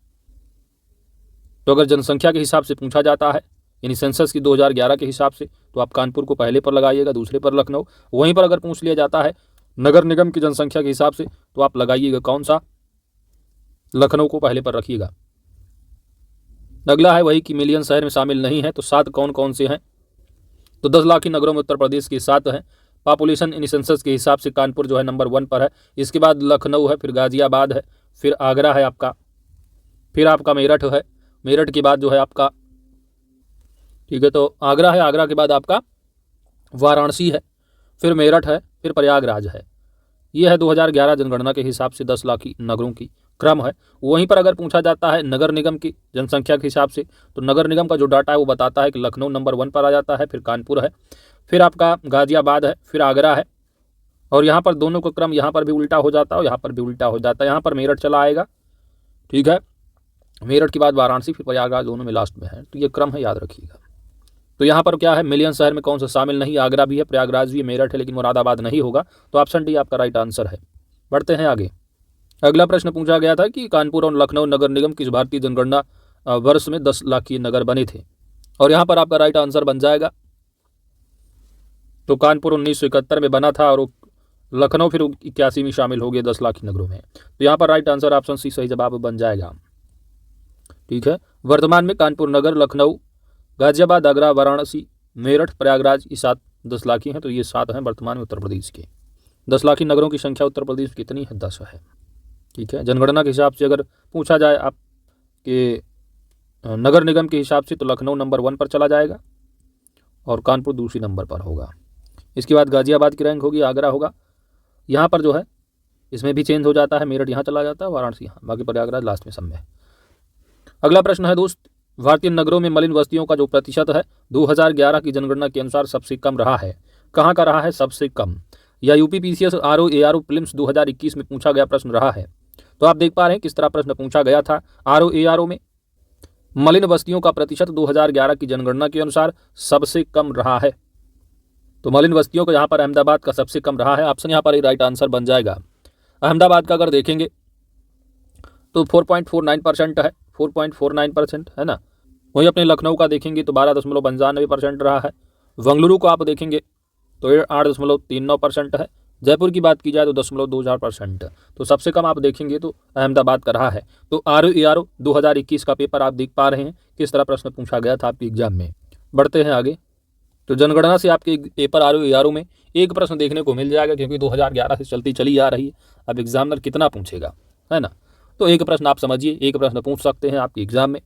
तो अगर जनसंख्या के हिसाब से पूछा जाता है यानी सेंसस की 2011 के हिसाब से तो आप कानपुर को पहले पर लगाइएगा, दूसरे पर लखनऊ। वहीं पर अगर पूछ लिया जाता है नगर निगम की जनसंख्या के हिसाब से तो आप लगाइएगा कौन सा, लखनऊ को पहले पर रखिएगा। अगला है वही कि मिलियन शहर में शामिल नहीं है, तो 7 कौन कौन से हैं, तो 10 लाख की नगरों में उत्तर प्रदेश के 7 हैं। पॉपुलेशन इन सेंसस के हिसाब से कानपुर जो है नंबर 1 पर है, इसके बाद लखनऊ है, फिर गाजियाबाद है, फिर आगरा है आपका, फिर आपका मेरठ है, मेरठ के बाद जो है आपका, ठीक है, तो आगरा है, आगरा के बाद आपका वाराणसी है, फिर मेरठ है, फिर प्रयागराज है। ये है 2011 जनगणना के हिसाब से 10 लाख की नगरों की क्रम है। वहीं पर अगर पूछा जाता है नगर निगम की जनसंख्या के हिसाब से तो नगर निगम का जो डाटा है वो बताता है कि लखनऊ नंबर 1 पर आ जाता है, फिर कानपुर है, फिर आपका गाजियाबाद है, फिर आगरा है। और यहाँ पर दोनों का क्रम यहाँ पर भी उल्टा हो जाता है और यहाँ पर भी उल्टा हो जाता है। यहाँ पर मेरठ चला आएगा, ठीक है, मेरठ के बाद वाराणसी, फिर प्रयागराज, दोनों में लास्ट में है। तो ये क्रम है, याद रखिएगा। तो यहाँ पर क्या है, मिलियन शहर में कौन सा शामिल नहीं, आगरा भी है, प्रयागराज भी है, मेरठ है, लेकिन मुरादाबाद नहीं होगा। तो ऑप्शन डी आपका राइट आंसर है। बढ़ते हैं आगे। अगला प्रश्न पूछा गया था कि कानपुर और लखनऊ नगर निगम किस भारतीय जनगणना वर्ष में 10 लाख की नगर बने थे, और यहाँ पर आपका राइट आंसर बन जाएगा। तो कानपुर 1971 में बना था और लखनऊ फिर 81 में शामिल हो गया 10 लाख की नगरों में। तो यहाँ पर राइट आंसर ऑप्शन सी सही जवाब बन जाएगा। ठीक है, वर्तमान में कानपुर नगर, लखनऊ, गाजियाबाद, आगरा, वाराणसी, मेरठ, प्रयागराज ये 7 10 लाख हैं। तो ये 7 हैं वर्तमान में उत्तर प्रदेश के। 10 लाख की नगरों की संख्या उत्तर प्रदेश में कितनी है, 10 है। ठीक है, जनगणना के हिसाब से अगर पूछा जाए आपके नगर निगम के हिसाब से तो लखनऊ नंबर 1 पर चला जाएगा और कानपुर दूसरी नंबर पर होगा। इसके बाद गाजियाबाद की रैंक होगी, आगरा होगा, यहाँ पर जो है इसमें भी चेंज हो जाता है, मेरठ यहाँ चला जाता है, वाराणसी यहाँ, बाकी प्रयागराज लास्ट में सब में। अगला प्रश्न है दोस्त, भारतीय नगरों में मलिन बस्तियों का जो प्रतिशत है 2011 की जनगणना के अनुसार सबसे कम रहा है, कहाँ का रहा है सबसे कम, या यूपीपीसीएस आरओ एआरओ प्रीलिम्स 2021 में पूछा गया प्रश्न रहा है। तो आप देख पा रहे हैं किस तरह प्रश्न पूछा गया था। आरओ एआरओ में मलिन बस्तियों का प्रतिशत 2011 की जनगणना के अनुसार सबसे कम रहा है। तो मलिन बस्तियों का यहाँ पर अहमदाबाद का सबसे कम रहा है, ऑप्शन यहाँ पर ही राइट आंसर बन जाएगा। अहमदाबाद का अगर देखेंगे तो 4.49% है, 4.49% है ना। वहीं अपने लखनऊ का देखेंगे तो 12.95% रहा है। बंगलुरु को आप देखेंगे तो 8.39% है। जयपुर की बात की जाए तो 10.20%। तो सबसे कम आप देखेंगे तो अहमदाबाद का रहा है। तो आरओ 2021 का पेपर आप देख पा रहे हैं किस तरह प्रश्न पूछा गया था आपके एग्जाम में। बढ़ते हैं आगे। तो जनगणना से आपके पेपर आरओ में एक प्रश्न देखने को मिल जाएगा, क्योंकि 2011 से चलती चली आ रही है। अब एग्जामिनर कितना पूछेगा, है ना। तो एक प्रश्न आप समझिए, एक प्रश्न पूछ सकते हैं आपके एग्जाम में।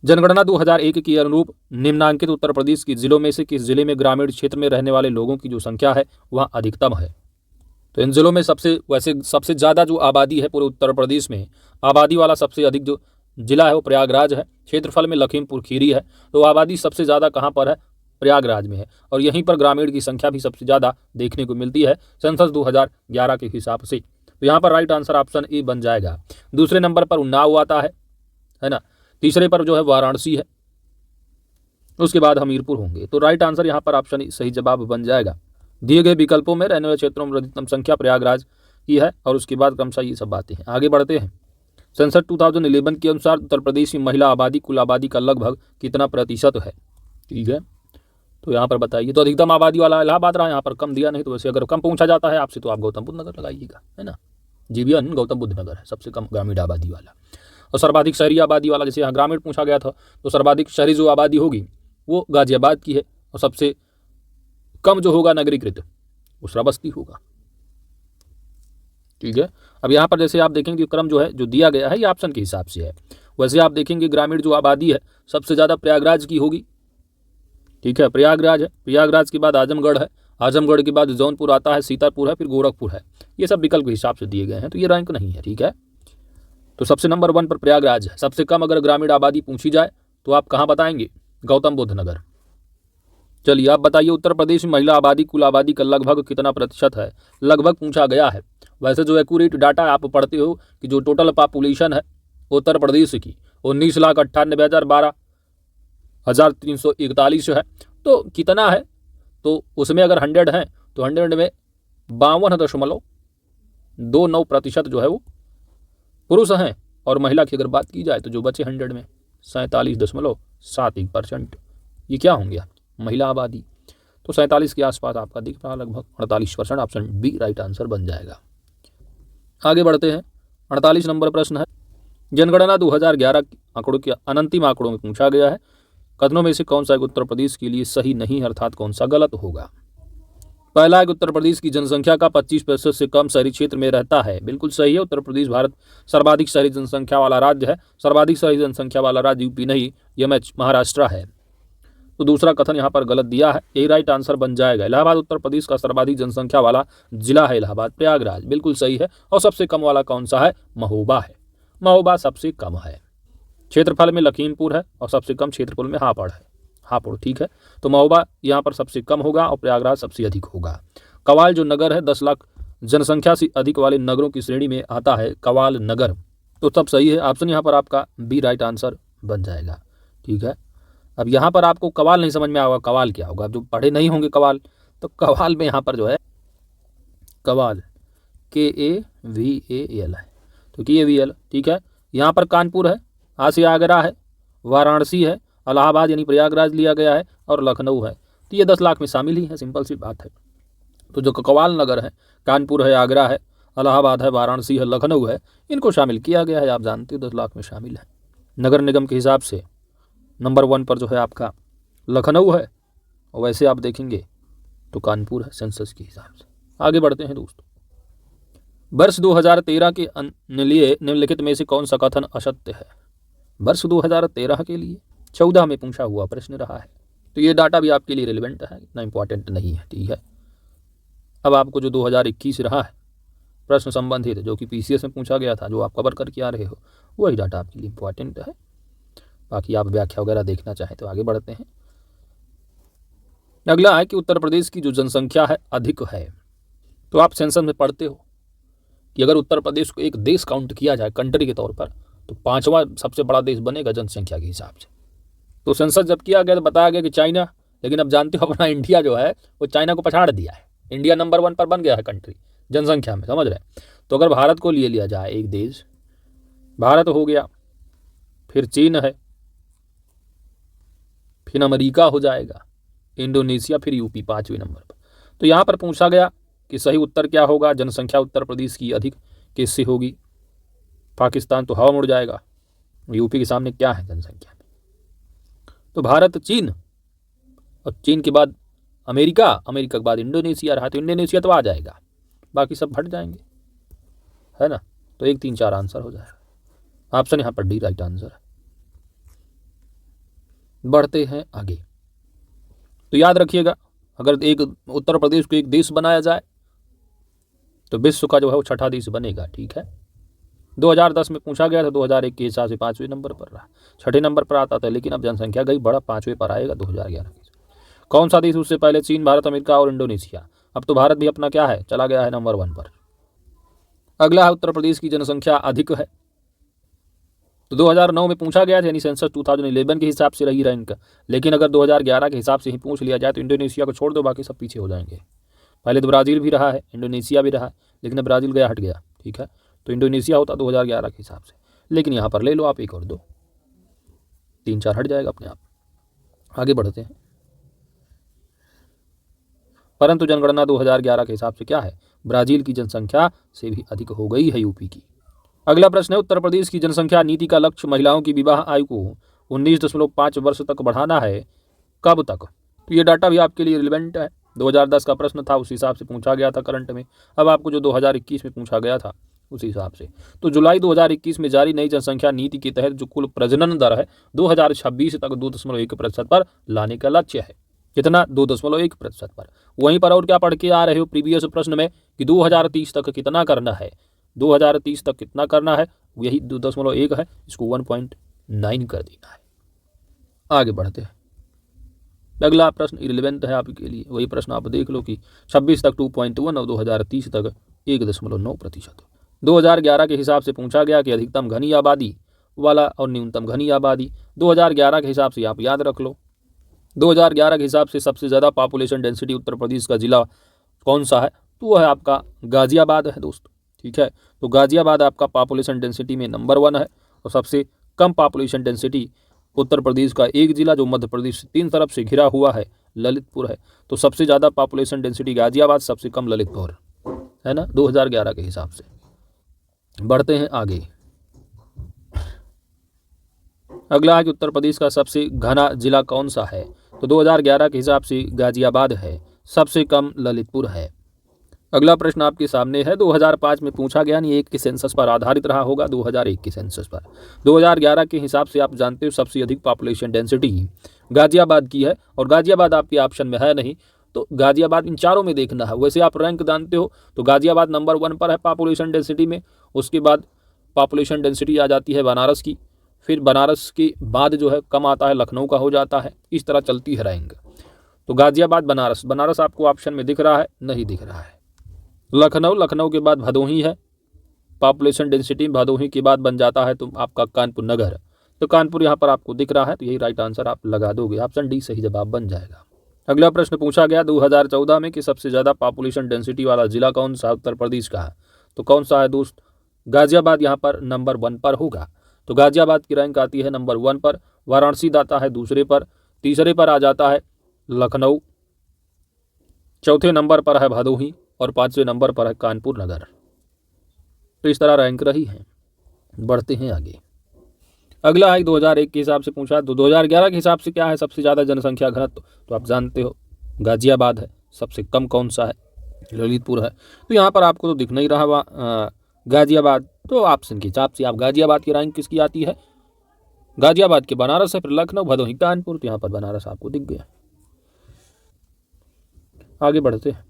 जनगणना 2001 के अनुरूप निम्नांकित उत्तर प्रदेश के जिलों में से किस जिले में ग्रामीण क्षेत्र में रहने वाले लोगों की जो संख्या है वह अधिकतम है। तो इन जिलों में सबसे ज़्यादा जो आबादी है पूरे उत्तर प्रदेश में, आबादी वाला सबसे अधिक जो जिला है वो प्रयागराज है। क्षेत्रफल में लखीमपुर खीरी है। तो आबादी सबसे ज़्यादा कहाँ पर है, प्रयागराज में है। और यहीं पर ग्रामीण की संख्या भी सबसे ज़्यादा देखने को मिलती है सेंसस 2011 के हिसाब से। तो यहाँ पर राइट आंसर ऑप्शन ए बन जाएगा। दूसरे नंबर पर उन्नाव आता है ना। तीसरे पर जो है वाराणसी है, उसके बाद हमीरपुर होंगे। तो राइट आंसर यहाँ पर ऑप्शन सही जवाब बन जाएगा। दिए गए विकल्पों में रहने वाले क्षेत्रों में अधिकतम संख्या प्रयागराज की है और उसके बाद क्रमशः ये सब बातें हैं। आगे बढ़ते हैं। सेंसस 2011 के अनुसार उत्तर प्रदेश की महिला आबादी कुल आबादी का लगभग कितना प्रतिशत है। ठीक है, तो यहाँ पर बताइए। तो अधिकतम आबादी वाला इलाहाबाद रहा, यहाँ पर कम दिया नहीं। तो वैसे अगर कम पूछा जाता है आपसे तो आप गौतम बुद्ध नगर लगाइएगा, है ना। जीबीएन गौतम बुद्ध नगर है सबसे कम ग्रामीण आबादी वाला। और सर्वाधिक शहरी आबादी वाला, जैसे यहाँ ग्रामीण पूछा गया था तो सर्वाधिक शहरी जो आबादी होगी वो गाजियाबाद की है, और सबसे कम जो होगा नगरीकृत वो श्रावस्ती होगा। ठीक है, अब यहाँ पर जैसे आप देखेंगे क्रम जो है जो दिया गया है ये ऑप्शन के हिसाब से है। वैसे आप देखेंगे ग्रामीण जो आबादी है सबसे ज़्यादा प्रयागराज की होगी। ठीक है, प्रयागराज है, प्रयागराज के बाद आजमगढ़ है, आजमगढ़ के बाद जौनपुर आता है, सीतापुर है, फिर गोरखपुर है। ये सब विकल्प के हिसाब से दिए गए हैं, तो ये रैंक नहीं है। ठीक है, तो सबसे नंबर 1 पर प्रयागराज है। सबसे कम अगर ग्रामीण आबादी पूछी जाए तो आप कहाँ बताएंगे, गौतम बुद्ध नगर। चलिए आप बताइए उत्तर प्रदेश में महिला आबादी कुल आबादी का लगभग कितना प्रतिशत है? लगभग पूछा गया है। वैसे जो एक्यूरेट डाटा आप पढ़ते हो कि जो टोटल पॉपुलेशन है उत्तर प्रदेश की 19,98,12,341 है। तो कितना है? तो उसमें अगर 100 है तो 100 में 52.29% जो है वो पुरुष हैं, और महिला की अगर बात की जाए तो जो बचे 100 में 47.71%। ये क्या होंगे आपकी महिला आबादी? तो 47 के आसपास आपका दिख रहा लगभग 48%। ऑप्शन बी राइट आंसर बन जाएगा। आगे बढ़ते हैं। 48 नंबर प्रश्न है, जनगणना 2011 आंकड़ों के अंतिम आंकड़ों में पूछा गया है, कथनों में से कौन सा उत्तर प्रदेश के लिए सही नहीं, अर्थात कौन सा गलत होगा? पहला है कि उत्तर प्रदेश की जनसंख्या का 25% से कम शहरी क्षेत्र में रहता है। बिल्कुल सही है। उत्तर प्रदेश भारत सर्वाधिक शहरी जनसंख्या वाला राज्य है। सर्वाधिक शहरी जनसंख्या वाला राज्य यूपी नहीं, यह महाराष्ट्र है। तो दूसरा कथन यहाँ पर गलत दिया है, ए राइट आंसर बन जाएगा। इलाहाबाद उत्तर प्रदेश का सर्वाधिक जनसंख्या वाला जिला है इलाहाबाद। प्रयागराज बिल्कुल सही है। और सबसे कम वाला कौन सा है? महोबा है। महोबा सबसे कम है। क्षेत्रफल में लखीमपुर है और सबसे कम क्षेत्रफल में हापुड़ है। हापुड़ ठीक है। तो महोबा यहाँ पर सबसे कम होगा और प्रयागराज सबसे अधिक होगा। कवाल जो नगर है 10 लाख जनसंख्या से अधिक वाले नगरों की श्रेणी में आता है कवाल नगर। तो सब सही है। ऑप्शन यहाँ पर आपका बी राइट आंसर बन जाएगा। ठीक है। अब यहाँ पर आपको कवाल नहीं समझ में आएगा, कवाल क्या होगा? अब जो पढ़े नहीं होंगे कवाल, तो कवाल में यहाँ पर जो है कवाल KAVAL है, तो KAVL ठीक है। यहाँ पर कानपुर है, से आगरा है, वाराणसी है, इलाहाबाद यानी प्रयागराज लिया गया है, और लखनऊ है। तो ये 10 लाख में शामिल ही है, सिंपल सी बात है। तो जो कवाल नगर है, कानपुर है, आगरा है, इलाहाबाद है, वाराणसी है, लखनऊ है, इनको शामिल किया गया है। आप जानते हो 10 लाख में शामिल है। नगर निगम के हिसाब से नंबर 1 पर जो है आपका लखनऊ है, और वैसे आप देखेंगे तो कानपुर है सेंसस के हिसाब से। आगे बढ़ते हैं दोस्तों। वर्ष 2013 के लिए निम्नलिखित में से कौन सा कथन असत्य है? वर्ष 2013 के लिए 14 में पूछा हुआ प्रश्न रहा है, तो ये डाटा भी आपके लिए रिलेवेंट है, इतना इंपॉर्टेंट नहीं है। ठीक है। अब आपको जो 2021 रहा है प्रश्न संबंधित, जो कि PCS में पूछा गया था, जो आप कवर करके आ रहे हो, वही डाटा आपके लिए इंपॉर्टेंट है। बाकी आप व्याख्या वगैरह देखना चाहें तो आगे बढ़ते हैं। अगला है कि उत्तर प्रदेश की जो जनसंख्या है अधिक है। तो आप सेंसस में पढ़ते हो कि अगर उत्तर प्रदेश को एक देश काउंट किया जाए कंट्री के तौर पर, तो 5वां सबसे बड़ा देश बनेगा जनसंख्या के हिसाब से। तो सेंसस जब किया गया तो बताया गया कि चाइना, लेकिन अब जानते हो अपना इंडिया जो है वो चाइना को पछाड़ दिया है। इंडिया नंबर 1 पर बन गया है कंट्री जनसंख्या में, समझ रहे हैं? तो अगर भारत को लिया जाए एक देश, भारत हो गया, फिर चीन है, फिर अमेरिका हो जाएगा, इंडोनेशिया, फिर यूपी 5वें नंबर पर। तो यहाँ पर पूछा गया कि सही उत्तर क्या होगा? जनसंख्या उत्तर प्रदेश की अधिक किससे होगी? पाकिस्तान तो हवा मुड़ जाएगा। यूपी के सामने क्या है जनसंख्या में? तो भारत, चीन, और चीन के बाद अमेरिका, अमेरिका के बाद इंडोनेशिया रहा, तो इंडोनेशिया तो आ जाएगा, बाकी सब हट जाएंगे, है ना? तो 1, 3, 4 आंसर हो जाएगा। ऑप्शन यहाँ पर डी राइट आंसर है। बढ़ते हैं आगे। तो याद रखिएगा, अगर एक उत्तर प्रदेश को एक देश बनाया जाए तो विश्व का जो है वो 6ठा देश बनेगा। ठीक है। 2010 में पूछा गया था, 2001 के हिसाब से 5वें नंबर पर रहा, 6ठे नंबर पर आता था, लेकिन अब जनसंख्या गई बढ़ा, 5वें पर आएगा 2011 के। कौन सा देश उससे पहले? चीन, भारत, अमेरिका और इंडोनेशिया। अब तो भारत भी अपना क्या है, चला गया है नंबर 1 पर। अगला है उत्तर प्रदेश की जनसंख्या अधिक है। तो 2009 में पूछा गया था, यानी सेंसस 2011 के हिसाब से रही रैंक, लेकिन अगर 2011 के हिसाब से ही पूछ लिया जाए तो इंडोनेशिया को छोड़ दो, बाकी सब पीछे हो जाएंगे। पहले तो ब्राज़ील भी रहा है, इंडोनेशिया भी रहा है, लेकिन अब ब्राज़ील गया, हट गया। ठीक है। तो इंडोनेशिया होता 2011 के हिसाब से, लेकिन यहाँ पर ले लो आप 1 और 2, 3, 4 हट जाएगा अपने आप। आगे बढ़ते हैं। परंतु जनगणना 2011 के हिसाब से क्या है? ब्राज़ील की जनसंख्या से भी अधिक हो गई है यूपी की। अगला प्रश्न है, उत्तर प्रदेश की जनसंख्या नीति का लक्ष्य महिलाओं की विवाह आयु को 19.5 वर्ष तक बढ़ाना है, कब तक? तो ये डाटा भी आपके लिए रिलेवेंट है। 2010 का प्रश्न था, उस हिसाब से पूछा गया था करंट में। अब आपको जो 2021 में पूछा गया था उस हिसाब से, तो जुलाई 2021 में जारी नई जनसंख्या नीति के तहत जो कुल प्रजनन दर है 2026 तक 2.1% पर लाने का लक्ष्य है। कितना? 2.1% पर। वहीं पर और क्या पढ़ के आ रहे हो प्रीवियस प्रश्न में कि 2030 तक कितना करना है? 2030 तक कितना करना है? यही 2.1 है, इसको 1.9 कर देना है। आगे बढ़ते हैं। अगला प्रश्न इरिलेवेंट है आपके लिए, वही प्रश्न आप देख लो कि 26 तक 2.1 और 2030 तक 1.9%। 2011 के हिसाब से पूछा गया कि अधिकतम घनी आबादी वाला और न्यूनतम घनी आबादी 2011 के हिसाब से आप याद रख लो। 2011 के हिसाब से सबसे ज़्यादा पॉपुलेशन डेंसिटी उत्तर प्रदेश का जिला कौन सा है, तो वह है आपका गाजियाबाद है दोस्त। ठीक है, तो गाजियाबाद आपका पॉपुलेशन डेंसिटी में नंबर 1 है। और सबसे कम पॉपुलेशन डेंसिटी उत्तर प्रदेश का एक जिला जो मध्य प्रदेश से 3 तरफ से घिरा हुआ है ललितपुर है। तो सबसे ज़्यादा पॉपुलेशन डेंसिटी गाजियाबाद, सबसे कम ललितपुर है ना 2011 के हिसाब से। बढ़ते हैं आगे। अगला है कि उत्तर प्रदेश का सबसे घना जिला कौन सा है, तो 2011 के हिसाब से गाजियाबाद है, सबसे कम ललितपुर है। अगला प्रश्न आपके सामने है 2005 में पूछा गया, नहीं 1 के सेंसस पर आधारित रहा होगा, 2001 के सेंसस पर। 2011 के हिसाब से आप जानते हो सबसे अधिक पॉपुलेशन डेंसिटी गाजियाबाद की है, और गाजियाबाद आपके ऑप्शन में है नहीं, तो गाजियाबाद इन चारों में देखना है। वैसे आप रैंक जानते हो तो गाजियाबाद नंबर 1 पर है पॉपुलेशन डेंसिटी में, उसके बाद पॉपुलेशन डेंसिटी आ जाती है बनारस की, फिर बनारस के बाद जो है कम आता है लखनऊ का हो जाता है, इस तरह चलती है रैंक। तो गाजियाबाद बनारस आपको ऑप्शन में दिख रहा है, नहीं दिख रहा है। लखनऊ के बाद भदोही है पॉपुलेशन डेंसिटी, भदोही के बाद बन जाता है तो आपका कानपुर नगर, तो कानपुर यहाँ पर आपको दिख रहा है, तो यही राइट आंसर आप लगा दोगे, ऑप्शन डी सही जवाब बन जाएगा। अगला प्रश्न पूछा गया 2014 में कि सबसे ज़्यादा पॉपुलेशन डेंसिटी वाला जिला कौन सा उत्तर प्रदेश का है, तो कौन सा है दोस्त, गाजियाबाद यहाँ पर नंबर 1 पर होगा। तो गाजियाबाद की रैंक आती है नंबर 1 पर, वाराणसी आता है दूसरे पर, तीसरे पर आ जाता है लखनऊ, चौथे नंबर पर है भदोही और 5वें नंबर पर है कानपुर नगर। तो इस तरह रैंक रही है। बढ़ते हैं आगे। अगला है 2001 के हिसाब से पूछा, तो 2011 के हिसाब से क्या है सबसे ज़्यादा जनसंख्या घनत्व, तो आप जानते हो गाजियाबाद है, सबसे कम कौन सा है, ललितपुर है। तो यहाँ पर आपको तो दिख नहीं रहा गाजियाबाद, तो ऑप्शन के हिसाब से आप गाजियाबाद की रैंक किसकी आती है, गाजियाबाद के बनारस है, फिर लखनऊ, भदोही, कानपुर, तो यहाँ पर बनारस आपको दिख गया। आगे बढ़ते हैं।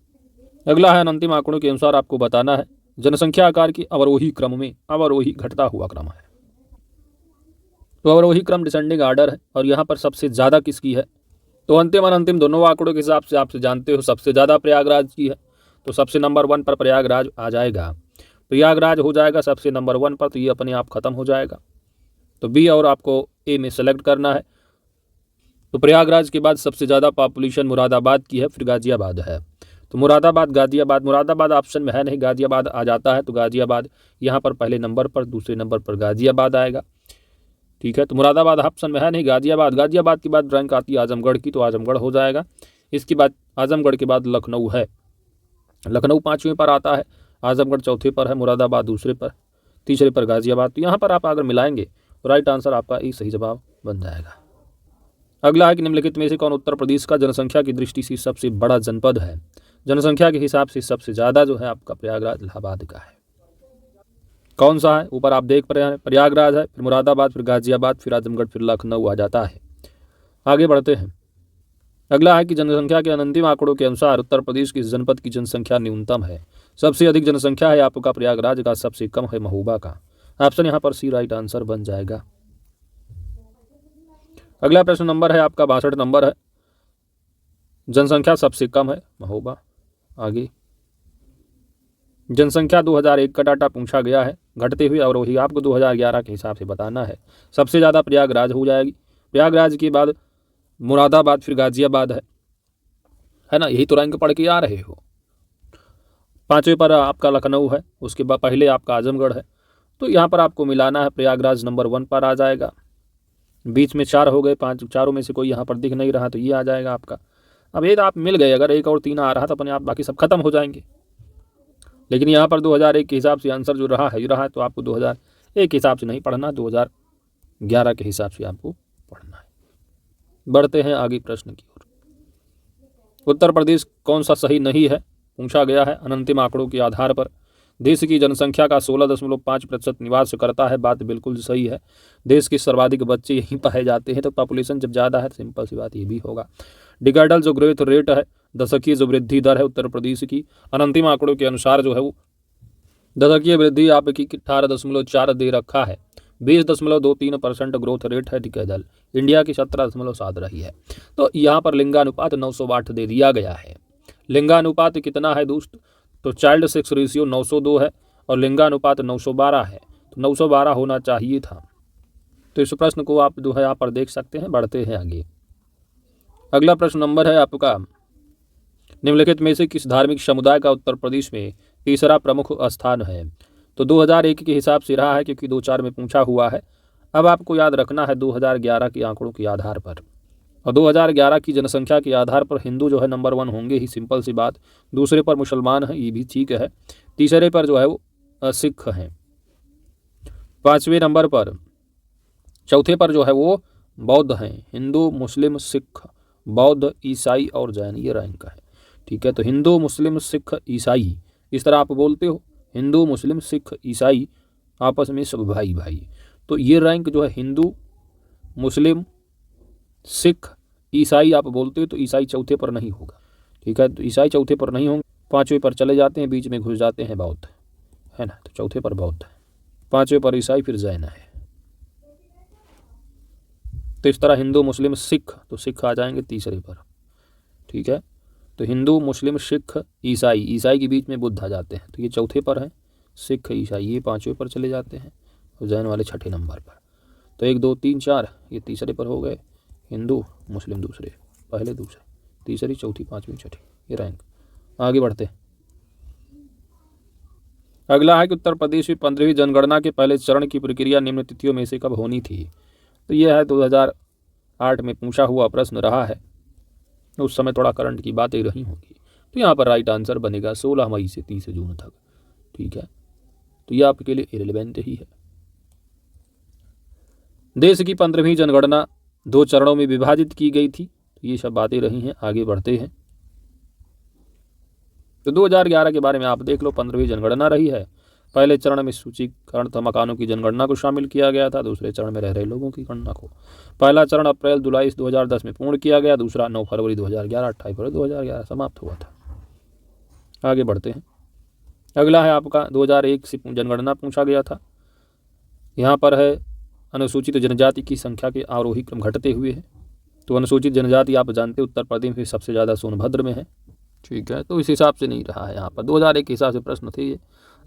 अगला है अंतिम आंकड़ों के अनुसार आपको बताना है जनसंख्या आकार की अवरोही क्रम में, अवरोही घटता हुआ क्रम है, तो अवरोही क्रम डिसेंडिंग आर्डर है, और यहाँ पर सबसे ज़्यादा किसकी है, तो अंतिम अनंतिम दोनों आंकड़ों के हिसाब से आपसे जानते हो सबसे ज़्यादा प्रयागराज की है, तो सबसे नंबर 1 पर प्रयागराज आ जाएगा, प्रयागराज हो जाएगा सबसे नंबर 1 पर, तो ये अपने आप खत्म हो जाएगा। तो बी और आपको ए में सेलेक्ट करना है। तो प्रयागराज के बाद सबसे ज़्यादा पॉपुलेशन मुरादाबाद की है, फिर गाजियाबाद है, तो मुरादाबाद ऑप्शन में है नहीं, गाजियाबाद आ जाता है, तो गाजियाबाद यहाँ पर पहले नंबर पर, दूसरे नंबर पर गाजियाबाद आएगा। ठीक है, तो मुरादाबाद ऑप्शन में है नहीं, गाजियाबाद के बाद रैंक आती है आजमगढ़ की, तो आजमगढ़ हो जाएगा। इसके बाद आजमगढ़ के बाद लखनऊ है, लखनऊ 5वें पर आता है, आजमगढ़ चौथे पर है, मुरादाबाद दूसरे पर, तीसरे पर गाजियाबाद। तो यहाँ पर आप अगर मिलाएंगे तो राइट आंसर आपका एक सही जवाब बन जाएगा। अगला है कि निम्नलिखित में से कौन उत्तर प्रदेश का जनसंख्या की दृष्टि से सबसे बड़ा जनपद है, जनसंख्या के हिसाब से सबसे ज़्यादा जो है आपका प्रयागराज इलाहाबाद का है, कौन सा है, ऊपर आप देख रहे हैं प्रयागराज है, फिर मुरादाबाद, फिर गाजियाबाद, फिर आजमगढ़, फिर लखनऊ आ जाता है। आगे बढ़ते हैं। अगला है कि जनसंख्या के अंतिम आंकड़ों के अनुसार उत्तर प्रदेश की जनपद की जनसंख्या न्यूनतम है, सबसे अधिक जनसंख्या है आपका प्रयागराज का, सबसे कम है महोबा का। ऑप्शन यहाँ पर सी राइट आंसर बन जाएगा। अगला प्रश्न नंबर है आपका 62 नंबर है, जनसंख्या सबसे कम है महोबा। आगे जनसंख्या 2001 का डाटा पूछा गया है, घटते हुए अवरोही आपको 2011 के हिसाब से बताना है। सबसे ज़्यादा प्रयागराज हो जाएगी, प्रयागराज के बाद मुरादाबाद, फिर गाजियाबाद है ना, यही तो रैंक पढ़ के आ रहे हो। 5वें पर आपका लखनऊ है, उसके बाद पहले आपका आजमगढ़ है, तो यहाँ पर आपको मिलाना है, प्रयागराज नंबर 1 पर आ जाएगा। बीच में 4 हो गए, 5 चारों में से कोई यहाँ पर दिख नहीं रहा, तो ये आ जाएगा आपका। अब ये तो आप मिल गए, अगर 1 और 3 आ रहा तो अपने आप बाकी सब खत्म हो जाएंगे, लेकिन यहाँ पर 2001 के हिसाब से आंसर जो रहा है तो आपको 2001 के हिसाब से नहीं पढ़ना, 2011 के हिसाब से आपको पढ़ना है। बढ़ते हैं आगे प्रश्न की ओर। उत्तर प्रदेश कौन सा सही नहीं है पूछा गया है, अंतिम आंकड़ों के आधार पर देश की जनसंख्या का 16.5% निवास करता है, बात बिल्कुल सही है। देश के सर्वाधिक बच्चे यहीं पाए जाते हैं, तो पॉपुलेशन जब ज़्यादा है सिंपल सी बात ये भी होगा। डिकाइडल जो ग्रोथ रेट है, दशकीय जो वृद्धि दर है उत्तर प्रदेश की, अंतिम आंकड़ों के अनुसार जो है वो दशकीय वृद्धि आपकी 18.4 दे रखा है, 20.23% ग्रोथ रेट है डिकेडल। इंडिया की 17.7 रही है। तो यहाँ पर लिंगानुपात 962 दे दिया गया है। लिंगानुपात कितना है दोस्त? तो चाइल्ड सेक्स रेशियो 902 है और लिंगानुपात 912 है, तो 912 होना चाहिए था। तो इस प्रश्न को आप जो है यहाँ पर देख सकते हैं। बढ़ते हैं आगे। अगला प्रश्न नंबर है आपका, निम्नलिखित में से किस धार्मिक समुदाय का उत्तर प्रदेश में तीसरा प्रमुख स्थान है? तो 2001 के हिसाब से रहा है, क्योंकि 2-4 में पूछा हुआ है। अब आपको याद रखना है 2011 के आंकड़ों के आधार पर, और 2011 की जनसंख्या के आधार पर हिंदू जो है नंबर 1 होंगे ही, सिंपल सी बात। दूसरे पर मुसलमान हैं, ये भी ठीक है। तीसरे पर जो है वो सिख हैं। 5वें नंबर पर, चौथे पर जो है वो बौद्ध हैं। हिंदू, मुस्लिम, सिख, बौद्ध, ईसाई और जैन, ये रैंक है। ठीक है, तो हिंदू, मुस्लिम, सिख, ईसाई, इस तरह आप बोलते हो। हिंदू, मुस्लिम, सिख, ईसाई, आपस में सब भाई भाई। तो ये रैंक जो है हिंदू, मुस्लिम, सिख, ईसाई आप बोलते हो, तो ईसाई चौथे पर नहीं होगा। ठीक है, तो ईसाई चौथे पर नहीं होंगे। 5वें पर चले जाते हैं, बीच में घुस जाते हैं बौद्ध, है ना। तो चौथे पर बौद्ध है, 5वें पर ईसाई, फिर जैन है। तो इस तरह हिंदू, मुस्लिम, सिख, तो सिख आ जाएंगे तीसरे पर। ठीक है, तो हिंदू, मुस्लिम, सिख, ईसाई, ईसाई के बीच में बुद्ध आ जाते हैं, तो ये चौथे पर है। सिख, ईसाई ये 5वें पर चले जाते हैं, और जैन वाले 6ठे नंबर पर। तो 1 2 3 4 ये तीसरे पर हो गए। हिंदू, मुस्लिम दूसरे, पहले दूसरे, तीसरी, चौथी, 5वीं, 6ठी, ये रैंक। आगे बढ़ते। अगला है कि उत्तर प्रदेश में 15वीं जनगणना के पहले चरण की प्रक्रिया निम्न तिथियों में से कब होनी थी? तो यह है 2008 में पूछा हुआ प्रश्न रहा है। उस समय थोड़ा करंट की बातें रही होंगी। तो यहाँ पर राइट आंसर बनेगा 16 मई से 30 जून तक। ठीक है, तो यह आपके लिए इरेलीवेंट ही है। देश की 15वीं जनगणना 2 चरणों में विभाजित की गई थी। तो ये सब बातें रही हैं। आगे बढ़ते हैं। तो 2011 के बारे में आप देख लो। 15वीं जनगणना रही है। पहले चरण में सूचीकरण मकानों की जनगणना को शामिल किया गया था, दूसरे चरण में रह रहे लोगों की गणना को। पहला चरण अप्रैल 2010 में पूर्ण किया गया, दूसरा 9 फरवरी 2011, 28 फरवरी 2011 समाप्त हुआ था। आगे बढ़ते हैं। अगला है आपका 2001 से जनगणना पूछा गया था। यहाँ पर है अनुसूचित जनजाति की संख्या के आरोही क्रम घटते हुए है। तो अनुसूचित जनजाति आप जानते उत्तर प्रदेश में सबसे ज़्यादा सोनभद्र में है। ठीक है, तो इस हिसाब से नहीं रहा है यहाँ पर। 2001 के हिसाब से प्रश्न थे ये।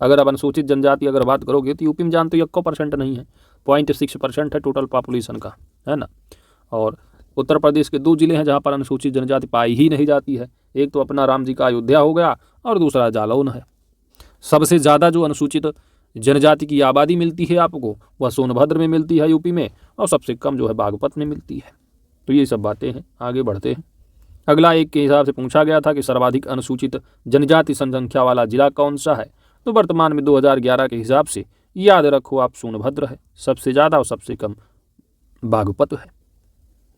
अगर आप अनुसूचित जनजाति अगर बात करोगे तो यूपी में जानते हो 1% नहीं है, 0.6% है टोटल पॉपुलेशन का, है ना। और उत्तर प्रदेश के 2 जिले हैं जहाँ पर अनुसूचित जनजाति पाई ही नहीं जाती है। एक तो अपना राम जी का अयोध्या हो गया, और दूसरा जालौन है। सबसे ज़्यादा जो अनुसूचित जनजाति की आबादी मिलती है आपको, वह सोनभद्र में मिलती है यूपी में, और सबसे कम जो है बागपत में मिलती है। तो ये सब बातें हैं। आगे बढ़ते हैं। अगला 1 के हिसाब से पूछा गया था कि सर्वाधिक अनुसूचित जनजाति जनसंख्या वाला जिला कौन सा है? तो वर्तमान में 2011 के हिसाब से याद रखो आप, सोनभद्र है सबसे ज़्यादा, और सबसे कम बागपत है।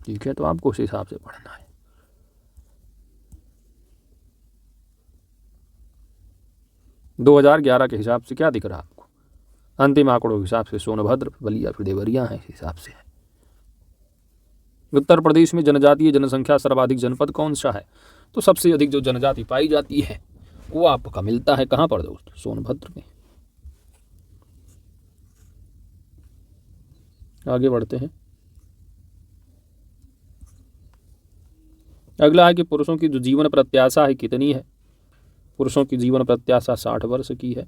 ठीक है, तो आपको उस हिसाब से पढ़ना है। – 2011 के हिसाब से क्या दिख रहा है आपको? अंतिम आंकड़ों के हिसाब से सोनभद्र, बलिया, फिर देवरिया है, इस हिसाब से है। उत्तर प्रदेश में जनजातीय जनसंख्या सर्वाधिक जनपद कौन सा है? तो सबसे अधिक जो जनजाति पाई जाती है वो आपका मिलता है कहाँ पर दोस्त? सोनभद्र में। आगे बढ़ते हैं। अगला है कि पुरुषों की जो जीवन प्रत्याशा है कितनी है? पुरुषों की जीवन प्रत्याशा 60 वर्ष की है।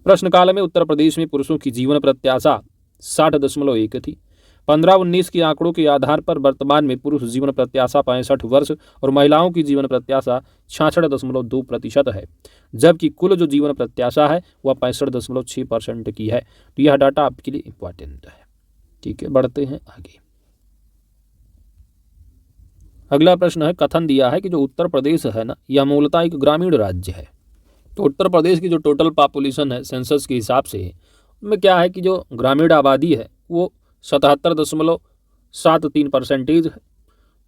प्रश्नकाल में उत्तर प्रदेश में पुरुषों की जीवन प्रत्याशा 60.1 थी। 15-19 के आंकड़ों के आधार पर वर्तमान में पुरुष जीवन प्रत्याशा 65 वर्ष और महिलाओं की जीवन प्रत्याशा 66.2% है, जबकि कुल जो जीवन प्रत्याशा है वह 65.6% की है। तो यह डाटा आपके लिए इंपॉर्टेंट है। ठीक है, बढ़ते हैं आगे। अगला प्रश्न है, कथन दिया है कि जो उत्तर प्रदेश है ना, यह मूलतः एक ग्रामीण राज्य है। तो उत्तर प्रदेश की जो टोटल पॉपुलेशन है सेंसस के हिसाब से, उनमें क्या है कि जो ग्रामीण आबादी है वो 77.73% है।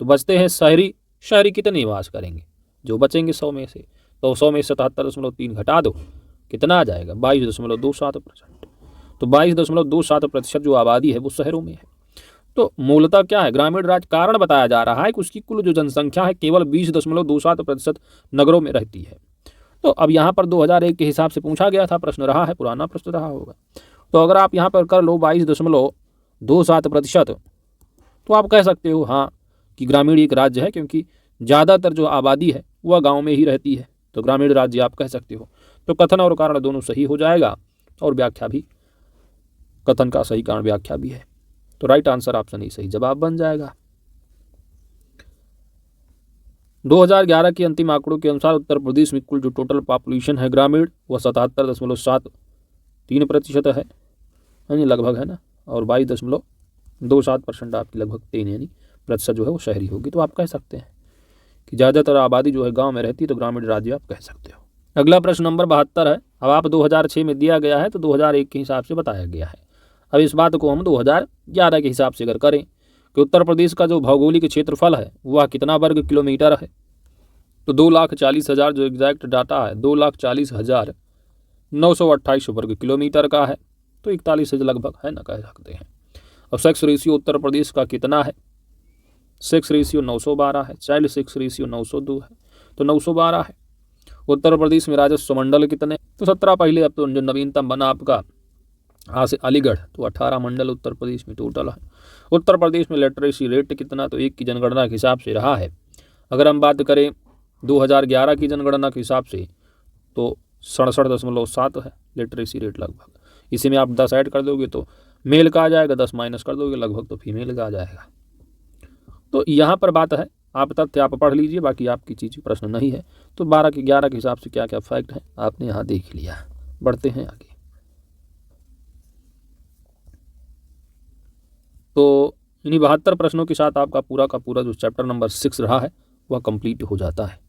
तो बचते हैं शहरी। शहरी कितने निवास करेंगे? जो बचेंगे 100 में से, तो 100 में 77.3 घटा दो, कितना आ जाएगा? 22.27%। तो 22.27% जो आबादी है वो शहरों में है। तो मूलतः क्या है? ग्रामीण राज्य। कारण बताया जा रहा है कि उसकी कुल जो जनसंख्या है केवल 20.27% नगरों में रहती है। तो अब यहाँ पर 2001 के हिसाब से पूछा गया था, प्रश्न रहा है, पुराना प्रश्न रहा होगा। तो अगर आप यहाँ पर कर लो 22.27%, तो आप कह सकते हो हाँ कि ग्रामीण एक राज्य है, क्योंकि ज़्यादातर जो आबादी है वह गांव में ही रहती है, तो ग्रामीण राज्य आप कह सकते हो। तो कथन और कारण दोनों सही हो जाएगा, और व्याख्या भी, कथन का सही कारण व्याख्या भी है। तो राइट आंसर ऑप्शन ही सही जवाब बन जाएगा। 2011 के अंतिम आंकड़ों के अनुसार उत्तर प्रदेश में कुल जो टोटल पॉपुलेशन है ग्रामीण वह 77.73% है, यानी लगभग है ना, और 22.27% आपकी लगभग 3 यानी प्रतिशत जो है वो शहरी होगी। तो आप कह सकते हैं कि ज़्यादातर आबादी जो है गांव में रहती है, तो ग्रामीण राज्य आप कह सकते हो। अगला प्रश्न नंबर 72 है। अब आप 2006 में दिया गया है तो 2001 के हिसाब से बताया गया है। अब इस बात को हम 2011 के हिसाब से अगर करें कि उत्तर प्रदेश का जो भौगोलिक क्षेत्रफल है वह कितना वर्ग किलोमीटर है, तो 2,40,000 जो एग्जैक्ट डाटा है 2,40,928 वर्ग किलोमीटर का है, तो 41 से लगभग है ना, कह सकते हैं। अब सेक्स रेशियो उत्तर प्रदेश का कितना है, सेक्स रेशियो 912 है, चाइल्ड सेक्स रेशियो 902 है, तो 912 है। उत्तर प्रदेश में राजस्व मंडल कितने, तो 17 पहले, अब तो जो नवीनतम बना आपका अलीगढ़, तो 18 मंडल उत्तर प्रदेश में टोटल है। उत्तर प्रदेश में लिटरेसी रेट कितना, तो एक की जनगणना के हिसाब से रहा है। अगर हम बात करें 2011 की जनगणना के हिसाब से तो 67.7 है लिटरेसी रेट लगभग। इसी में आप 10 ऐड कर दोगे तो मेल का आ जाएगा, 10 माइनस कर दोगे लगभग तो फीमेल का आ जाएगा। तो यहाँ पर बात है, आप तथ्य आप पढ़ लीजिए, बाकी आपकी चीज़ प्रश्न नहीं है। तो 12 के 11 के हिसाब से क्या क्या फैक्ट है आपने यहाँ देख लिया। बढ़ते हैं आगे। तो इन्हीं 72 प्रश्नों के साथ आपका पूरा का पूरा जो चैप्टर नंबर 6 रहा है वह कंप्लीट हो जाता है।